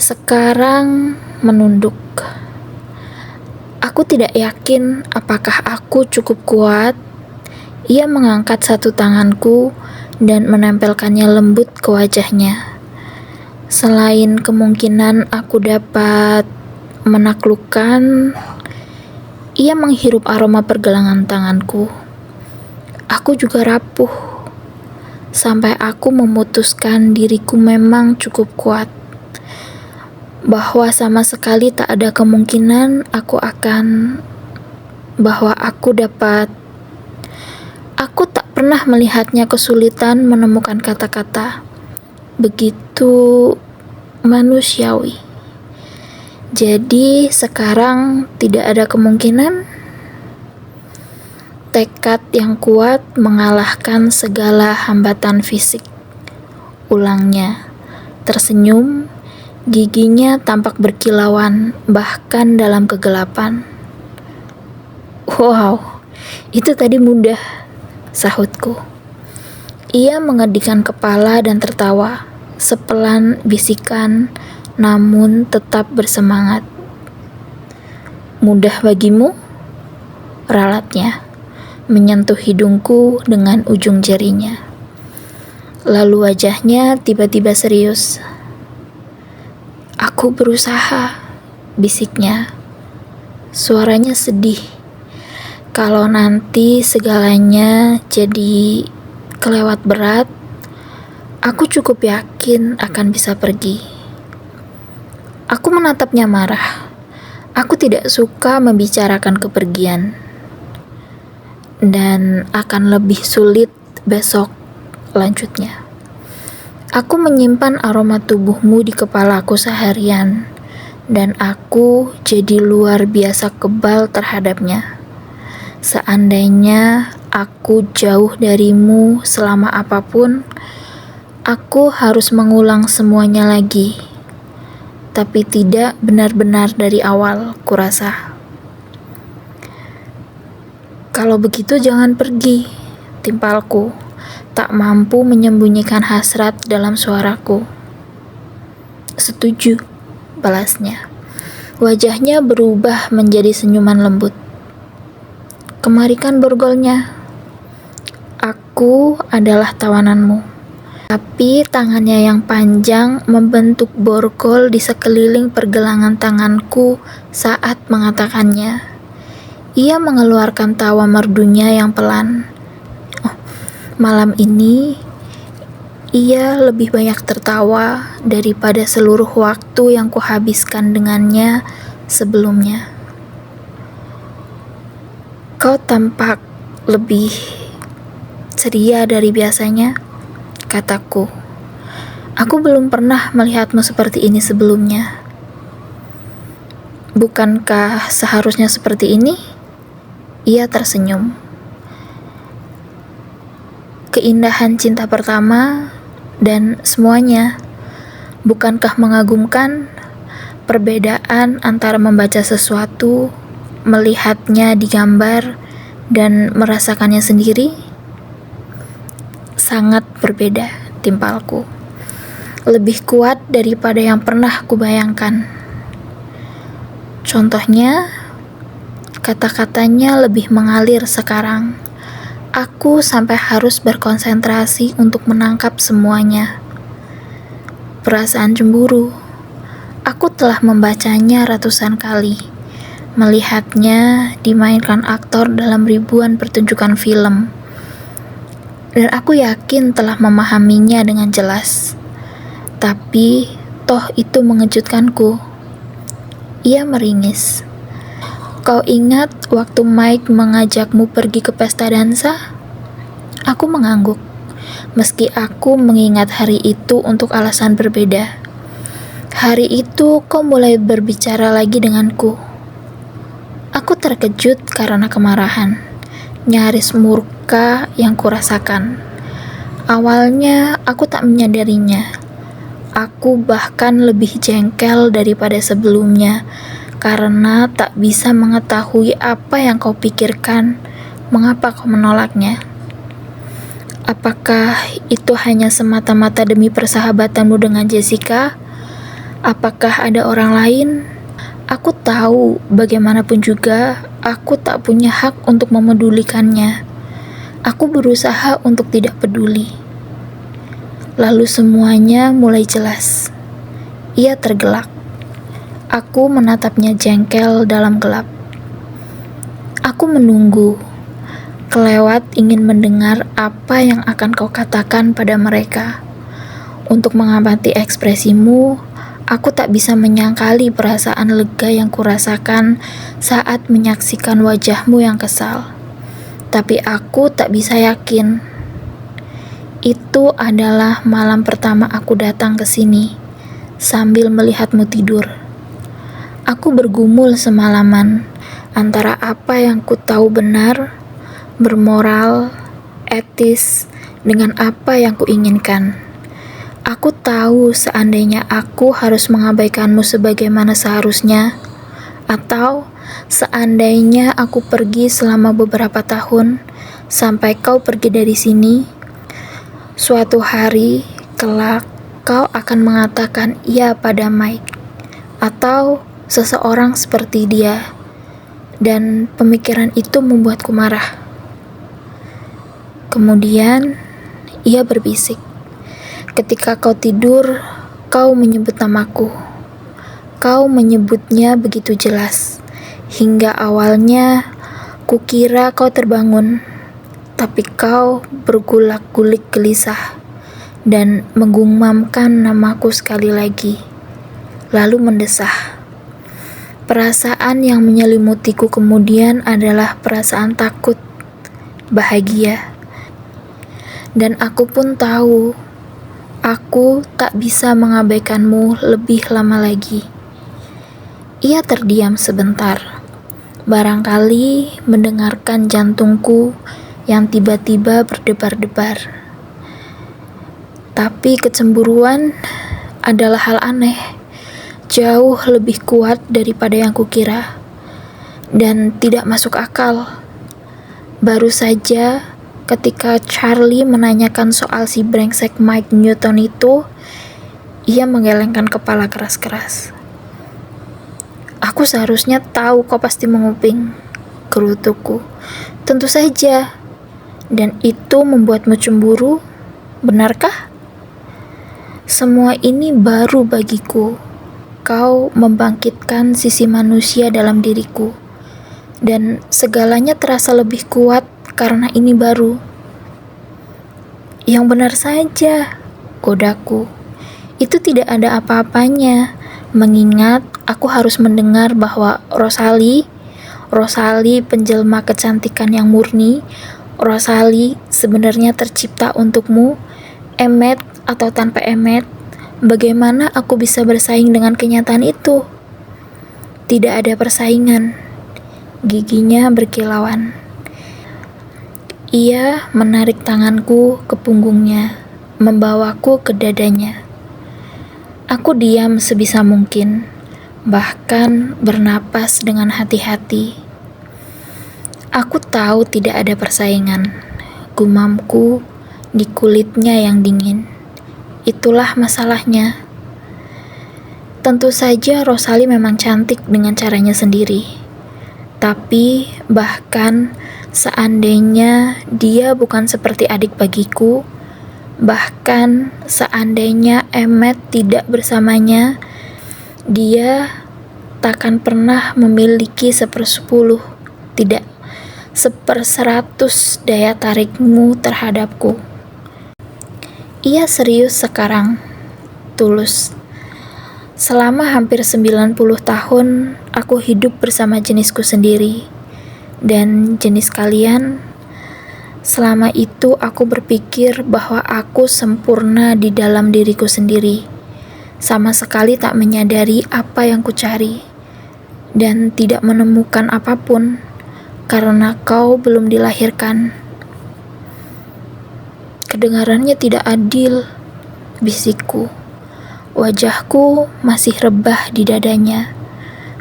Sekarang menunduk. Aku tidak yakin apakah aku cukup kuat. Ia mengangkat satu tanganku dan menempelkannya lembut ke wajahnya. Selain kemungkinan aku dapat menaklukkan, ia menghirup aroma pergelangan tanganku. Aku juga rapuh, sampai aku memutuskan diriku memang cukup kuat. Bahwa sama sekali tak ada kemungkinan bahwa aku dapat. Aku tak pernah melihatnya kesulitan menemukan kata-kata. Begitu manusiawi. Jadi sekarang tidak ada kemungkinan. Tekad yang kuat mengalahkan segala hambatan fisik. Ulangnya, tersenyum. Giginya tampak berkilauan, bahkan dalam kegelapan. Wow, itu tadi mudah, sahutku. Ia mengedikkan kepala dan tertawa, sepelan bisikan, namun tetap bersemangat. Mudah bagimu? Ralatnya, menyentuh hidungku dengan ujung jarinya. Lalu wajahnya tiba-tiba serius. Aku berusaha, bisiknya. Suaranya sedih. Kalau nanti segalanya jadi kelewat berat, aku cukup yakin akan bisa pergi. Aku menatapnya marah. Aku tidak suka membicarakan kepergian. Dan akan lebih sulit besok, lanjutnya. Aku menyimpan aroma tubuhmu di kepalaku seharian, dan aku jadi luar biasa kebal terhadapnya. Seandainya aku jauh darimu selama apapun, aku harus mengulang semuanya lagi. Tapi tidak benar-benar dari awal, kurasa. Kalau begitu jangan pergi, timpalku. Tak mampu menyembunyikan hasrat dalam suaraku. Setuju, balasnya. Wajahnya berubah menjadi senyuman lembut. Kemarikan borgolnya. Aku adalah tawananmu. Tapi tangannya yang panjang membentuk borgol di sekeliling pergelangan tanganku saat mengatakannya. Ia mengeluarkan tawa merdunya yang pelan. Malam ini, ia lebih banyak tertawa daripada seluruh waktu yang kuhabiskan dengannya sebelumnya. Kau tampak lebih ceria dari biasanya, kataku. Aku belum pernah melihatmu seperti ini sebelumnya. Bukankah seharusnya seperti ini? Ia tersenyum. Keindahan cinta pertama dan semuanya. Bukankah mengagumkan perbedaan antara membaca sesuatu, melihatnya di gambar, dan merasakannya sendiri? Sangat berbeda, timpalku. Lebih kuat daripada yang pernah kubayangkan. Contohnya, kata-katanya lebih mengalir sekarang. Aku sampai harus berkonsentrasi untuk menangkap semuanya. Perasaan cemburu. Aku telah membacanya ratusan kali. Melihatnya dimainkan aktor dalam ribuan pertunjukan film. Dan aku yakin telah memahaminya dengan jelas. Tapi, toh itu mengejutkanku. Ia meringis. Kau ingat waktu Mike mengajakmu pergi ke pesta dansa? Aku mengangguk, meski aku mengingat hari itu untuk alasan berbeda. Hari itu kau mulai berbicara lagi denganku. Aku terkejut karena kemarahan, nyaris murka yang kurasakan. Awalnya aku tak menyadarinya. Aku bahkan lebih jengkel daripada sebelumnya karena tak bisa mengetahui apa yang kau pikirkan, mengapa kau menolaknya. Apakah itu hanya semata-mata demi persahabatanmu dengan Jessica? Apakah ada orang lain? Aku tahu, bagaimanapun juga, aku tak punya hak untuk memedulikannya. Aku berusaha untuk tidak peduli. Lalu semuanya mulai jelas. Ia tergelak. Aku menatapnya jengkel dalam gelap. Aku menunggu. Kelewat ingin mendengar apa yang akan kau katakan pada mereka. Untuk mengamati ekspresimu, aku tak bisa menyangkali perasaan lega yang kurasakan saat menyaksikan wajahmu yang kesal. Tapi aku tak bisa yakin. Itu adalah malam pertama aku datang ke sini, sambil melihatmu tidur. Aku bergumul semalaman antara apa yang ku tahu benar, bermoral, etis, dengan apa yang ku inginkan. Aku tahu seandainya aku harus mengabaikanmu sebagaimana seharusnya, atau seandainya aku pergi selama beberapa tahun, sampai kau pergi dari sini, suatu hari kelak kau akan mengatakan iya pada Mike atau seseorang seperti dia, dan pemikiran itu membuatku marah. Kemudian ia berbisik, ketika kau tidur, kau menyebut namaku. Kau menyebutnya begitu jelas, hingga awalnya kukira kau terbangun. Tapi kau bergulak-gulik gelisah dan menggumamkan namaku sekali lagi, lalu mendesah. Perasaan yang menyelimutiku kemudian adalah perasaan takut, bahagia. Dan aku pun tahu, aku tak bisa mengabaikanmu lebih lama lagi. Ia terdiam sebentar, barangkali mendengarkan jantungku yang tiba-tiba berdebar-debar. Tapi kecemburuan adalah hal aneh, jauh lebih kuat daripada yang kukira, dan tidak masuk akal. Baru saja ketika Charlie menanyakan soal si brengsek Mike Newton itu, ia menggelengkan kepala keras-keras. Aku seharusnya tahu kau pasti menguping, gerutuku. Tentu saja. Dan itu membuatmu cemburu, benarkah? Semua ini baru bagiku. Kau membangkitkan sisi manusia dalam diriku, dan segalanya terasa lebih kuat karena ini baru. Yang benar saja, godaku. Itu tidak ada apa-apanya, mengingat aku harus mendengar bahwa Rosalie penjelma kecantikan yang murni, Rosalie sebenarnya tercipta untukmu, emet atau tanpa emet. Bagaimana aku bisa bersaing dengan kenyataan itu? Tidak ada persaingan. Giginya berkilauan. Ia menarik tanganku ke punggungnya, membawaku ke dadanya. Aku diam sebisa mungkin, bahkan bernapas dengan hati-hati. Aku tahu tidak ada persaingan, gumamku di kulitnya yang dingin. Itulah masalahnya. Tentu saja Rosalie memang cantik dengan caranya sendiri. Tapi bahkan seandainya dia bukan seperti adik bagiku, bahkan seandainya Emmet tidak bersamanya, dia takkan pernah memiliki 1/10, tidak 1/100 daya tarikmu terhadapku. Ia serius sekarang, tulus. Selama hampir 90 tahun, aku hidup bersama jenisku sendiri. Dan jenis kalian, selama itu aku berpikir bahwa aku sempurna di dalam diriku sendiri. Sama sekali tak menyadari apa yang kucari. Dan tidak menemukan apapun, karena kau belum dilahirkan. Kedengarannya tidak adil, bisikku. Wajahku masih rebah di dadanya,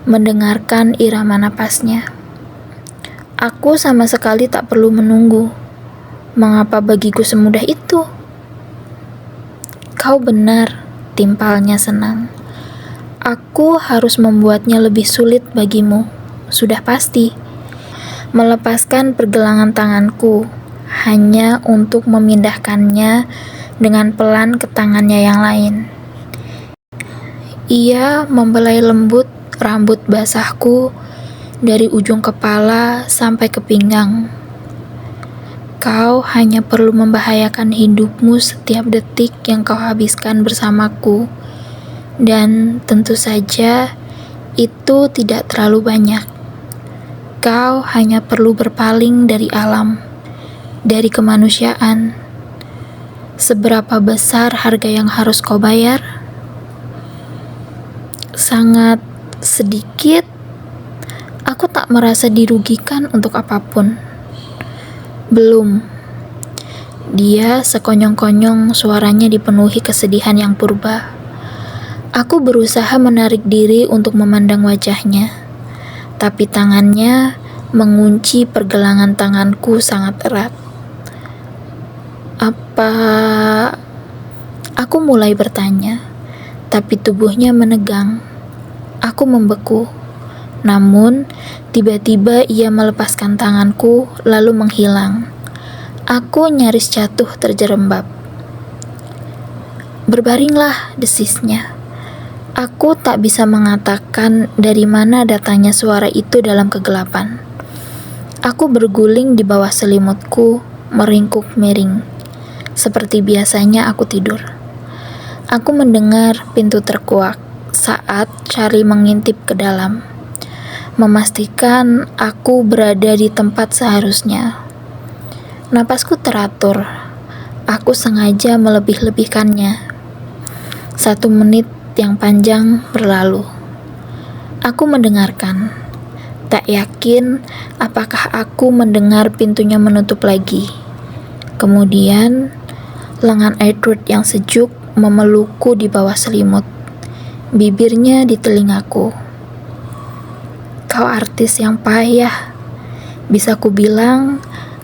mendengarkan irama napasnya. Aku sama sekali tak perlu menunggu. Mengapa bagiku semudah itu? Kau benar, timpalnya senang. Aku harus membuatnya lebih sulit bagimu, sudah pasti. Melepaskan pergelangan tanganku, hanya untuk memindahkannya dengan pelan ke tangannya yang lain. Ia membelai lembut rambut basahku dari ujung kepala sampai ke pinggang. Kau hanya perlu membahayakan hidupmu setiap detik yang kau habiskan bersamaku. Dan tentu saja itu tidak terlalu banyak. Kau hanya perlu berpaling dari alam, dari kemanusiaan. Seberapa besar harga yang harus kau bayar? Sangat sedikit. Aku tak merasa dirugikan untuk apapun. Belum. Dia sekonyong-konyong, suaranya dipenuhi kesedihan yang purba. Aku berusaha menarik diri untuk memandang wajahnya, tapi tangannya mengunci pergelangan tanganku sangat erat. Apa... Aku mulai bertanya, tapi tubuhnya menegang. Aku membeku. Namun, tiba-tiba ia melepaskan tanganku, lalu menghilang. Aku nyaris jatuh terjerembab. Berbaringlah, desisnya. Aku tak bisa mengatakan dari mana datangnya suara itu dalam kegelapan. Aku berguling di bawah selimutku, meringkuk miring. Seperti biasanya aku tidur. Aku mendengar pintu terkuak saat Charlie mengintip ke dalam, memastikan aku berada di tempat seharusnya. Napasku teratur. Aku sengaja melebih-lebihkannya. 1 menit yang panjang berlalu. Aku mendengarkan. Tak yakin apakah aku mendengar pintunya menutup lagi. Kemudian, lengan Edward yang sejuk memelukku di bawah selimut. Bibirnya di telingaku. Kau artis yang payah. Bisa ku bilang,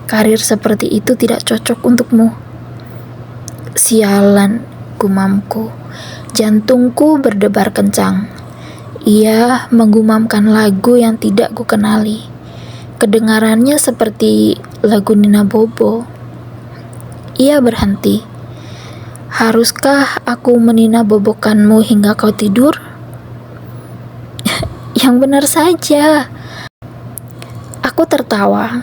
karir seperti itu tidak cocok untukmu. Sialan, gumamku. Jantungku berdebar kencang. Ia menggumamkan lagu yang tidak kukenali. Kedengarannya seperti lagu Nina Bobo. Ia berhenti. Haruskah aku menina bobokanmu hingga kau tidur? Yang benar saja. Aku tertawa.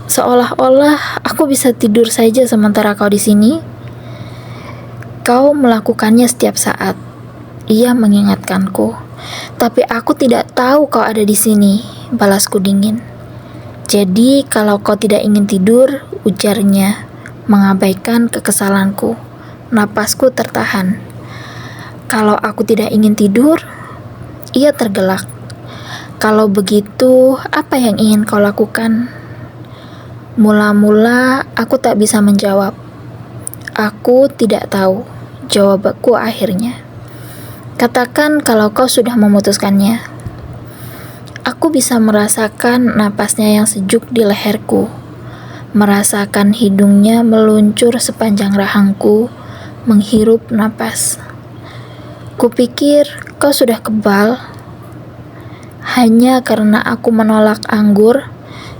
Seolah-olah aku bisa tidur saja sementara kau di sini. Kau melakukannya setiap saat. Ia mengingatkanku. Tapi aku tidak tahu kau ada di sini, balasku dingin. Jadi kalau kau tidak ingin tidur, ujarnya, mengabaikan kekesalanku. Napasku tertahan. Kalau aku tidak ingin tidur, ia tergelak. Kalau begitu, apa yang ingin kau lakukan? Mula-mula aku tak bisa menjawab. Aku tidak tahu. Jawabku akhirnya. Katakan kalau kau sudah memutuskannya. Aku bisa merasakan napasnya yang sejuk di leherku. Merasakan hidungnya meluncur sepanjang rahangku, menghirup napas. Kupikir kau sudah kebal. Hanya karena aku menolak anggur,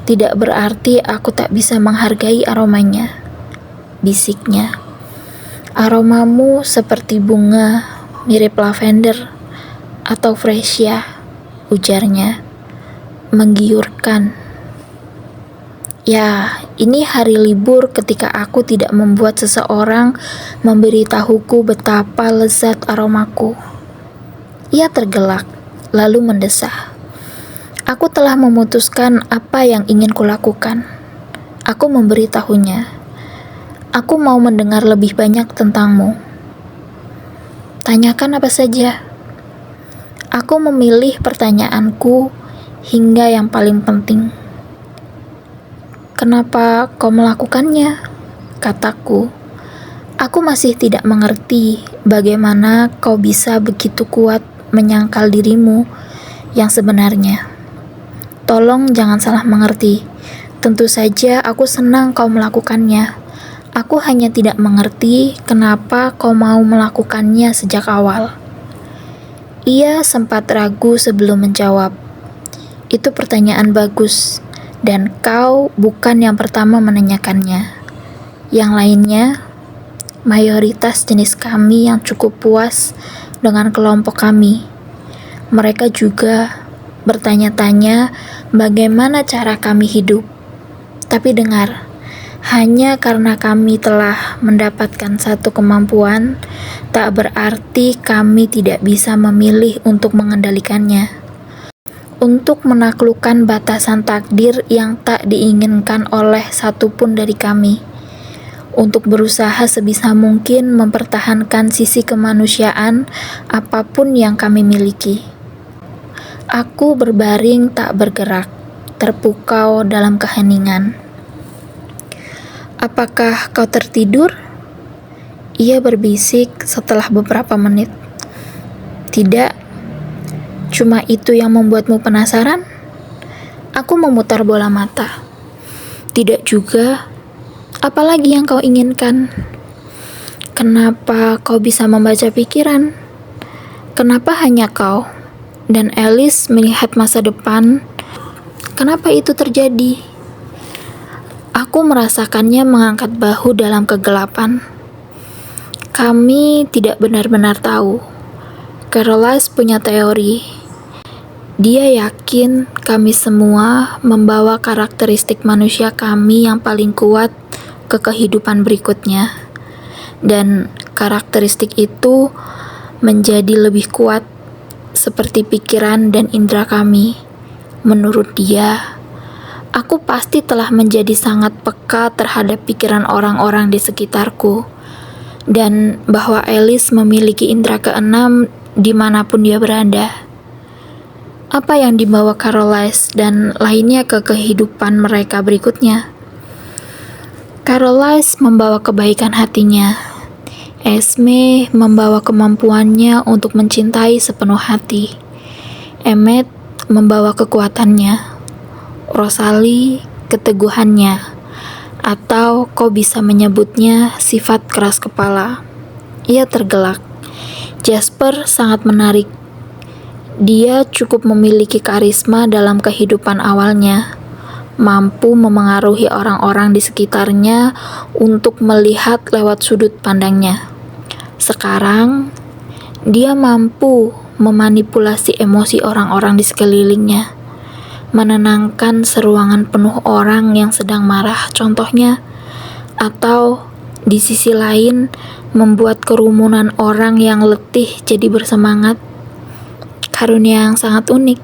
tidak berarti aku tak bisa menghargai aromanya. Bisiknya. Aromamu seperti bunga, mirip lavender atau fresia, ujarnya. Menggiurkan. Ya, ini hari libur ketika aku tidak membuat seseorang memberitahuku betapa lezat aromaku. Ia tergelak, lalu mendesah. Aku telah memutuskan apa yang ingin kulakukan. Aku memberitahunya. Aku mau mendengar lebih banyak tentangmu. Tanyakan apa saja. Aku memilih pertanyaanku hingga yang paling penting. Kenapa kau melakukannya? Kataku. Aku masih tidak mengerti bagaimana kau bisa begitu kuat menyangkal dirimu yang sebenarnya. Tolong jangan salah mengerti. Tentu saja aku senang kau melakukannya. Aku hanya tidak mengerti kenapa kau mau melakukannya sejak awal. Ia sempat ragu sebelum menjawab. Itu pertanyaan bagus, dan kau bukan yang pertama menanyakannya. Yang lainnya, mayoritas jenis kami yang cukup puas dengan kelompok kami. Mereka juga bertanya-tanya bagaimana cara kami hidup. Tapi dengar, hanya karena kami telah mendapatkan satu kemampuan, tak berarti kami tidak bisa memilih untuk mengendalikannya. Untuk menaklukkan batasan takdir yang tak diinginkan oleh satupun dari kami. Untuk berusaha sebisa mungkin mempertahankan sisi kemanusiaan apapun yang kami miliki. Aku berbaring tak bergerak, terpukau dalam keheningan. Apakah kau tertidur? Ia berbisik setelah beberapa menit. Tidak. Cuma itu yang membuatmu penasaran? Aku memutar bola mata. Tidak juga. Apalagi yang kau inginkan? Kenapa kau bisa membaca pikiran? Kenapa hanya kau dan Alice melihat masa depan? Kenapa itu terjadi? Aku merasakannya mengangkat bahu dalam kegelapan. Kami tidak benar-benar tahu. Caroline punya teori. Dia yakin kami semua membawa karakteristik manusia kami yang paling kuat ke kehidupan berikutnya. Dan karakteristik itu menjadi lebih kuat seperti pikiran dan indera kami. Menurut dia, aku pasti telah menjadi sangat peka terhadap pikiran orang-orang di sekitarku. Dan bahwa Alice memiliki indera keenam dimanapun dia berada. Apa yang dibawa Caroline dan lainnya ke kehidupan mereka berikutnya? Caroline membawa kebaikan hatinya. Esme membawa kemampuannya untuk mencintai sepenuh hati. Emmet membawa kekuatannya. Rosalie keteguhannya. Atau kau bisa menyebutnya sifat keras kepala. Ia tergelak. Jasper sangat menarik. Dia cukup memiliki karisma dalam kehidupan awalnya, mampu memengaruhi orang-orang di sekitarnya untuk melihat lewat sudut pandangnya. Sekarang, dia mampu memanipulasi emosi orang-orang di sekelilingnya, menenangkan seruangan penuh orang yang sedang marah contohnya, atau di sisi lain membuat kerumunan orang yang letih jadi bersemangat. Karunia yang sangat unik.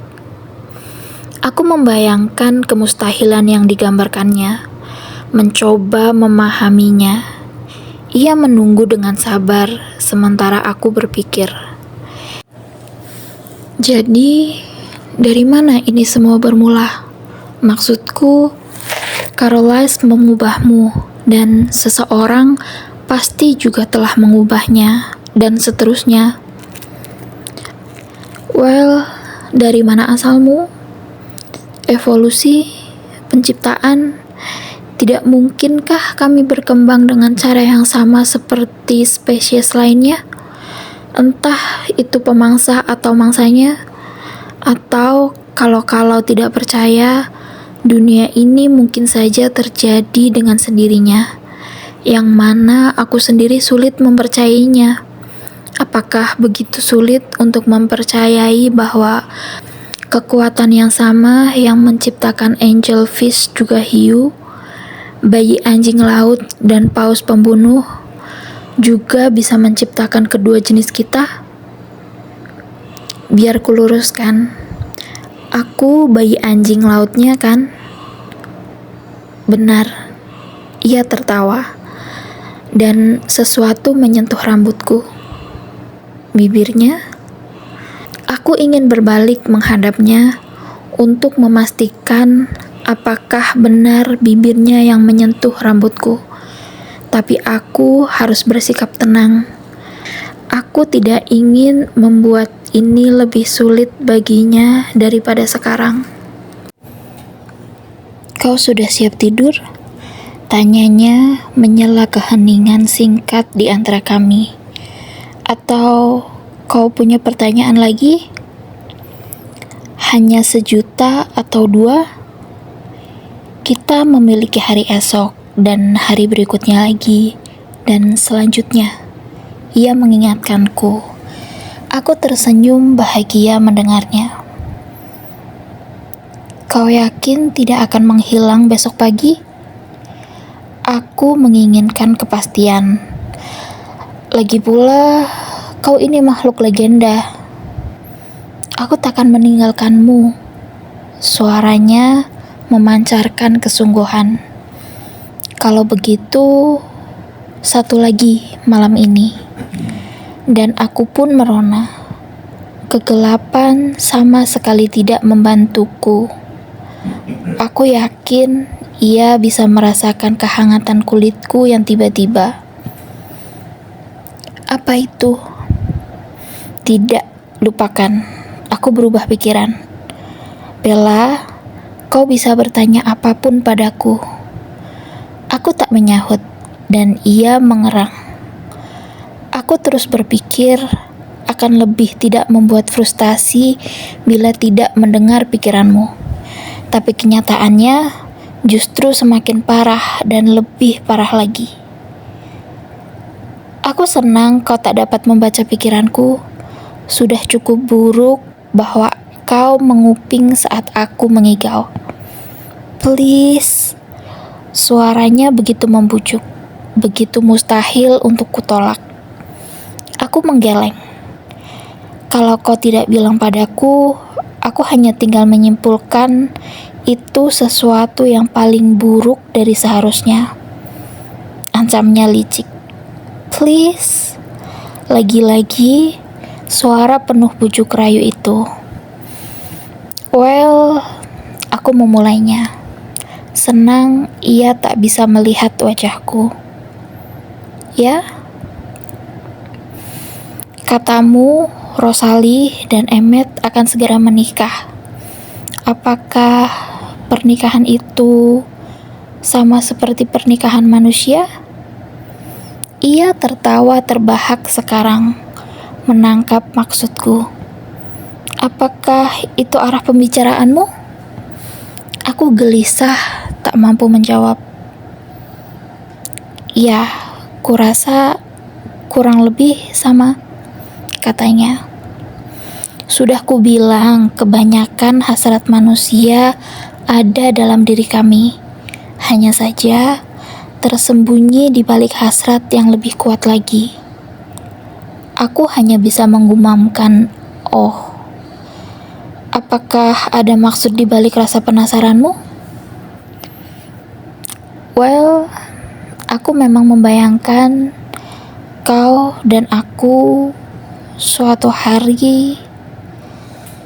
Aku membayangkan kemustahilan yang digambarkannya, mencoba memahaminya. Ia menunggu dengan sabar, sementara aku berpikir. Jadi, dari mana ini semua bermula? Maksudku, Caroline mengubahmu, dan seseorang pasti juga telah mengubahnya, dan seterusnya. Well, dari mana asalmu? Evolusi, penciptaan, tidak mungkinkah kami berkembang dengan cara yang sama seperti spesies lainnya? Entah itu pemangsa atau mangsanya, atau kalau tidak percaya, dunia ini mungkin saja terjadi dengan sendirinya, yang mana aku sendiri sulit mempercayainya. Apakah begitu sulit untuk mempercayai bahwa kekuatan yang sama yang menciptakan angelfish juga hiu, bayi anjing laut, dan paus pembunuh juga bisa menciptakan kedua jenis kita? Biar kuluruskan, aku bayi anjing lautnya kan? Benar, ia tertawa, dan sesuatu menyentuh rambutku. Bibirnya, aku ingin berbalik menghadapnya untuk memastikan apakah benar bibirnya yang menyentuh rambutku. tapi aku harus bersikap tenang. Aku tidak ingin membuat ini lebih sulit baginya daripada sekarang. Kau sudah siap tidur? Tanyanya menyela keheningan singkat di antara kami. Atau kau punya pertanyaan lagi? Hanya 1 juta atau 2? Kita memiliki hari esok dan hari berikutnya lagi, dan selanjutnya. Ia mengingatkanku. Aku tersenyum bahagia mendengarnya. Kau yakin tidak akan menghilang besok pagi? Aku menginginkan kepastian. Lagi pula, kau ini makhluk legenda. Aku takkan meninggalkanmu. Suaranya memancarkan kesungguhan. Kalau begitu, satu lagi malam ini. Dan aku pun merona. Kegelapan sama sekali tidak membantuku. Aku yakin ia bisa merasakan kehangatan kulitku yang tiba-tiba. Apa itu? Tidak, lupakan. Aku berubah pikiran. Bella, kau bisa bertanya apapun padaku. Aku tak menyahut, dan ia mengerang. Aku terus berpikir akan lebih tidak membuat frustasi bila tidak mendengar pikiranmu. Tapi kenyataannya justru semakin parah dan lebih parah lagi. Aku senang kau tak dapat membaca pikiranku. Sudah cukup buruk bahwa kau menguping saat aku mengigau. Please. Suaranya begitu membujuk, begitu mustahil untuk kutolak. Aku menggeleng. Kalau kau tidak bilang padaku, aku hanya tinggal menyimpulkan itu sesuatu yang paling buruk dari seharusnya. Ancamnya licik. Please. Lagi-lagi, suara penuh bujuk rayu itu. Well, aku memulainya. Senang ia tak bisa melihat wajahku. Ya? Katamu, Rosalie dan Emmet akan segera menikah. Apakah pernikahan itu sama seperti pernikahan manusia? Ia tertawa terbahak sekarang, menangkap maksudku. Apakah itu arah pembicaraanmu? Aku gelisah, tak mampu menjawab. Ya, kurasa kurang lebih sama, katanya. Sudah kubilang kebanyakan hasrat manusia ada dalam diri kami. Hanya saja tersembunyi di balik hasrat yang lebih kuat lagi. Aku hanya bisa menggumamkan, oh. Apakah ada maksud di balik rasa penasaranmu? Well, aku memang membayangkan kau dan aku suatu hari.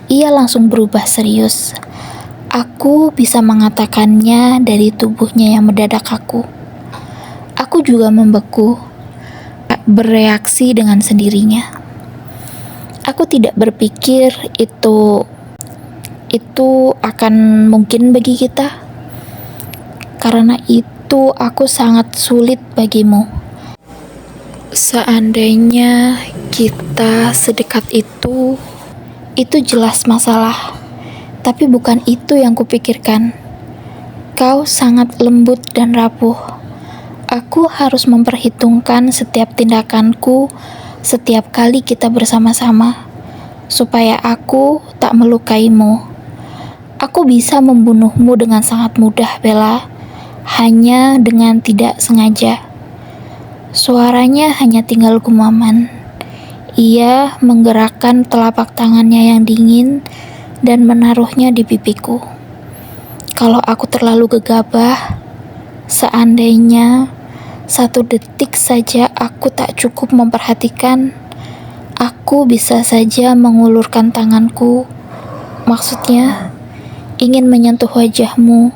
Ia langsung berubah serius. Aku bisa mengatakannya dari tubuhnya yang mendadak kaku. Aku juga membeku, bereaksi dengan sendirinya. Aku tidak berpikir itu akan mungkin bagi kita. Karena itu aku sangat sulit bagimu. Seandainya kita sedekat itu jelas masalah. Tapi bukan itu yang kupikirkan. Kau sangat lembut dan rapuh. Aku harus memperhitungkan setiap tindakanku setiap kali kita bersama-sama, supaya aku tak melukaimu. Aku bisa membunuhmu dengan sangat mudah, Bella, hanya dengan tidak sengaja. Suaranya hanya tinggal gumaman. Ia menggerakkan telapak tangannya yang dingin dan menaruhnya di pipiku. Kalau aku terlalu gegabah, seandainya 1 detik saja aku tak cukup memperhatikan, aku bisa saja mengulurkan tanganku. Maksudnya, ingin menyentuh wajahmu,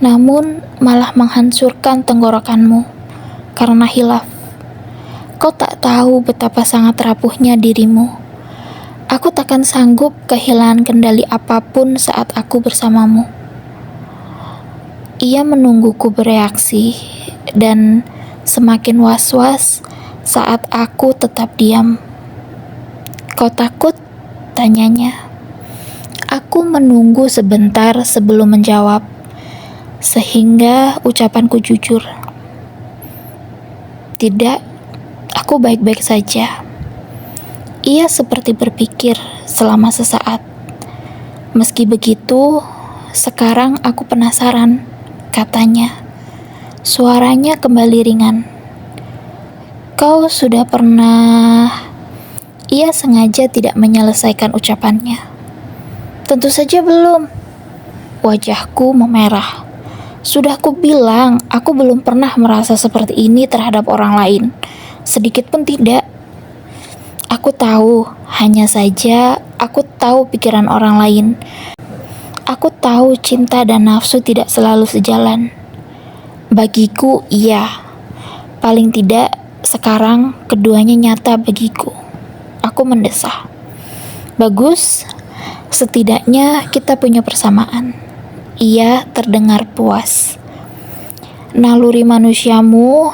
namun malah menghancurkan tenggorokanmu. karena hilaf. Kau tak tahu betapa sangat rapuhnya dirimu. Aku takkan sanggup kehilangan kendali apapun saat aku bersamamu. Ia menungguku bereaksi dan semakin was-was saat aku tetap diam. Kau takut? Tanyanya. Aku menunggu sebentar sebelum menjawab, sehingga ucapanku jujur. Tidak, aku baik-baik saja. Ia seperti berpikir selama sesaat. Meski begitu, sekarang aku penasaran, katanya. Suaranya kembali ringan. Kau sudah pernah... Ia sengaja tidak menyelesaikan ucapannya. Tentu saja belum. Wajahku memerah. Sudah ku bilang, aku belum pernah merasa seperti ini terhadap orang lain. Sedikit pun tidak. Aku tahu, hanya saja aku tahu pikiran orang lain. Aku tahu cinta dan nafsu tidak selalu sejalan. Bagiku, iya. Paling tidak, sekarang keduanya nyata bagiku. Aku mendesah. Bagus, setidaknya kita punya persamaan. Ia terdengar puas. Naluri manusiamu,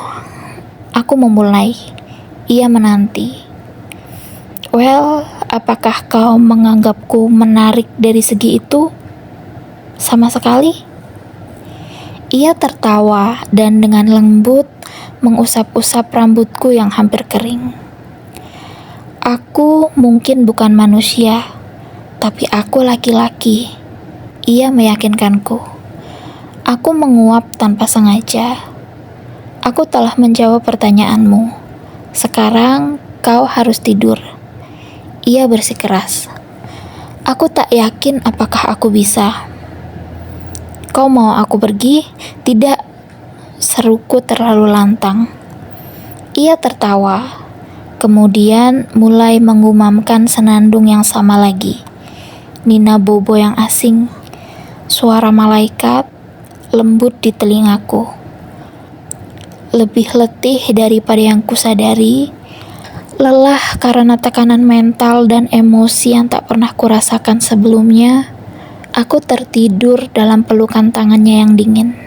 aku memulai. Ia menanti. Well, apakah kau menganggapku menarik dari segi itu? Sama sekali. Ia tertawa dan dengan lembut mengusap-usap rambutku yang hampir kering. Aku mungkin bukan manusia, tapi aku laki-laki. Ia meyakinkanku. Aku menguap tanpa sengaja. Aku telah menjawab pertanyaanmu. Sekarang kau harus tidur. Ia bersikeras. Aku tak yakin apakah aku bisa. Kau mau aku pergi? Tidak, seruku terlalu lantang. Ia tertawa. Kemudian mulai menggumamkan senandung yang sama lagi. Nina Bobo yang asing. Suara malaikat lembut di telingaku. Lebih letih daripada yang kusadari. Lelah karena tekanan mental dan emosi yang tak pernah kurasakan sebelumnya. Aku tertidur dalam pelukan tangannya yang dingin.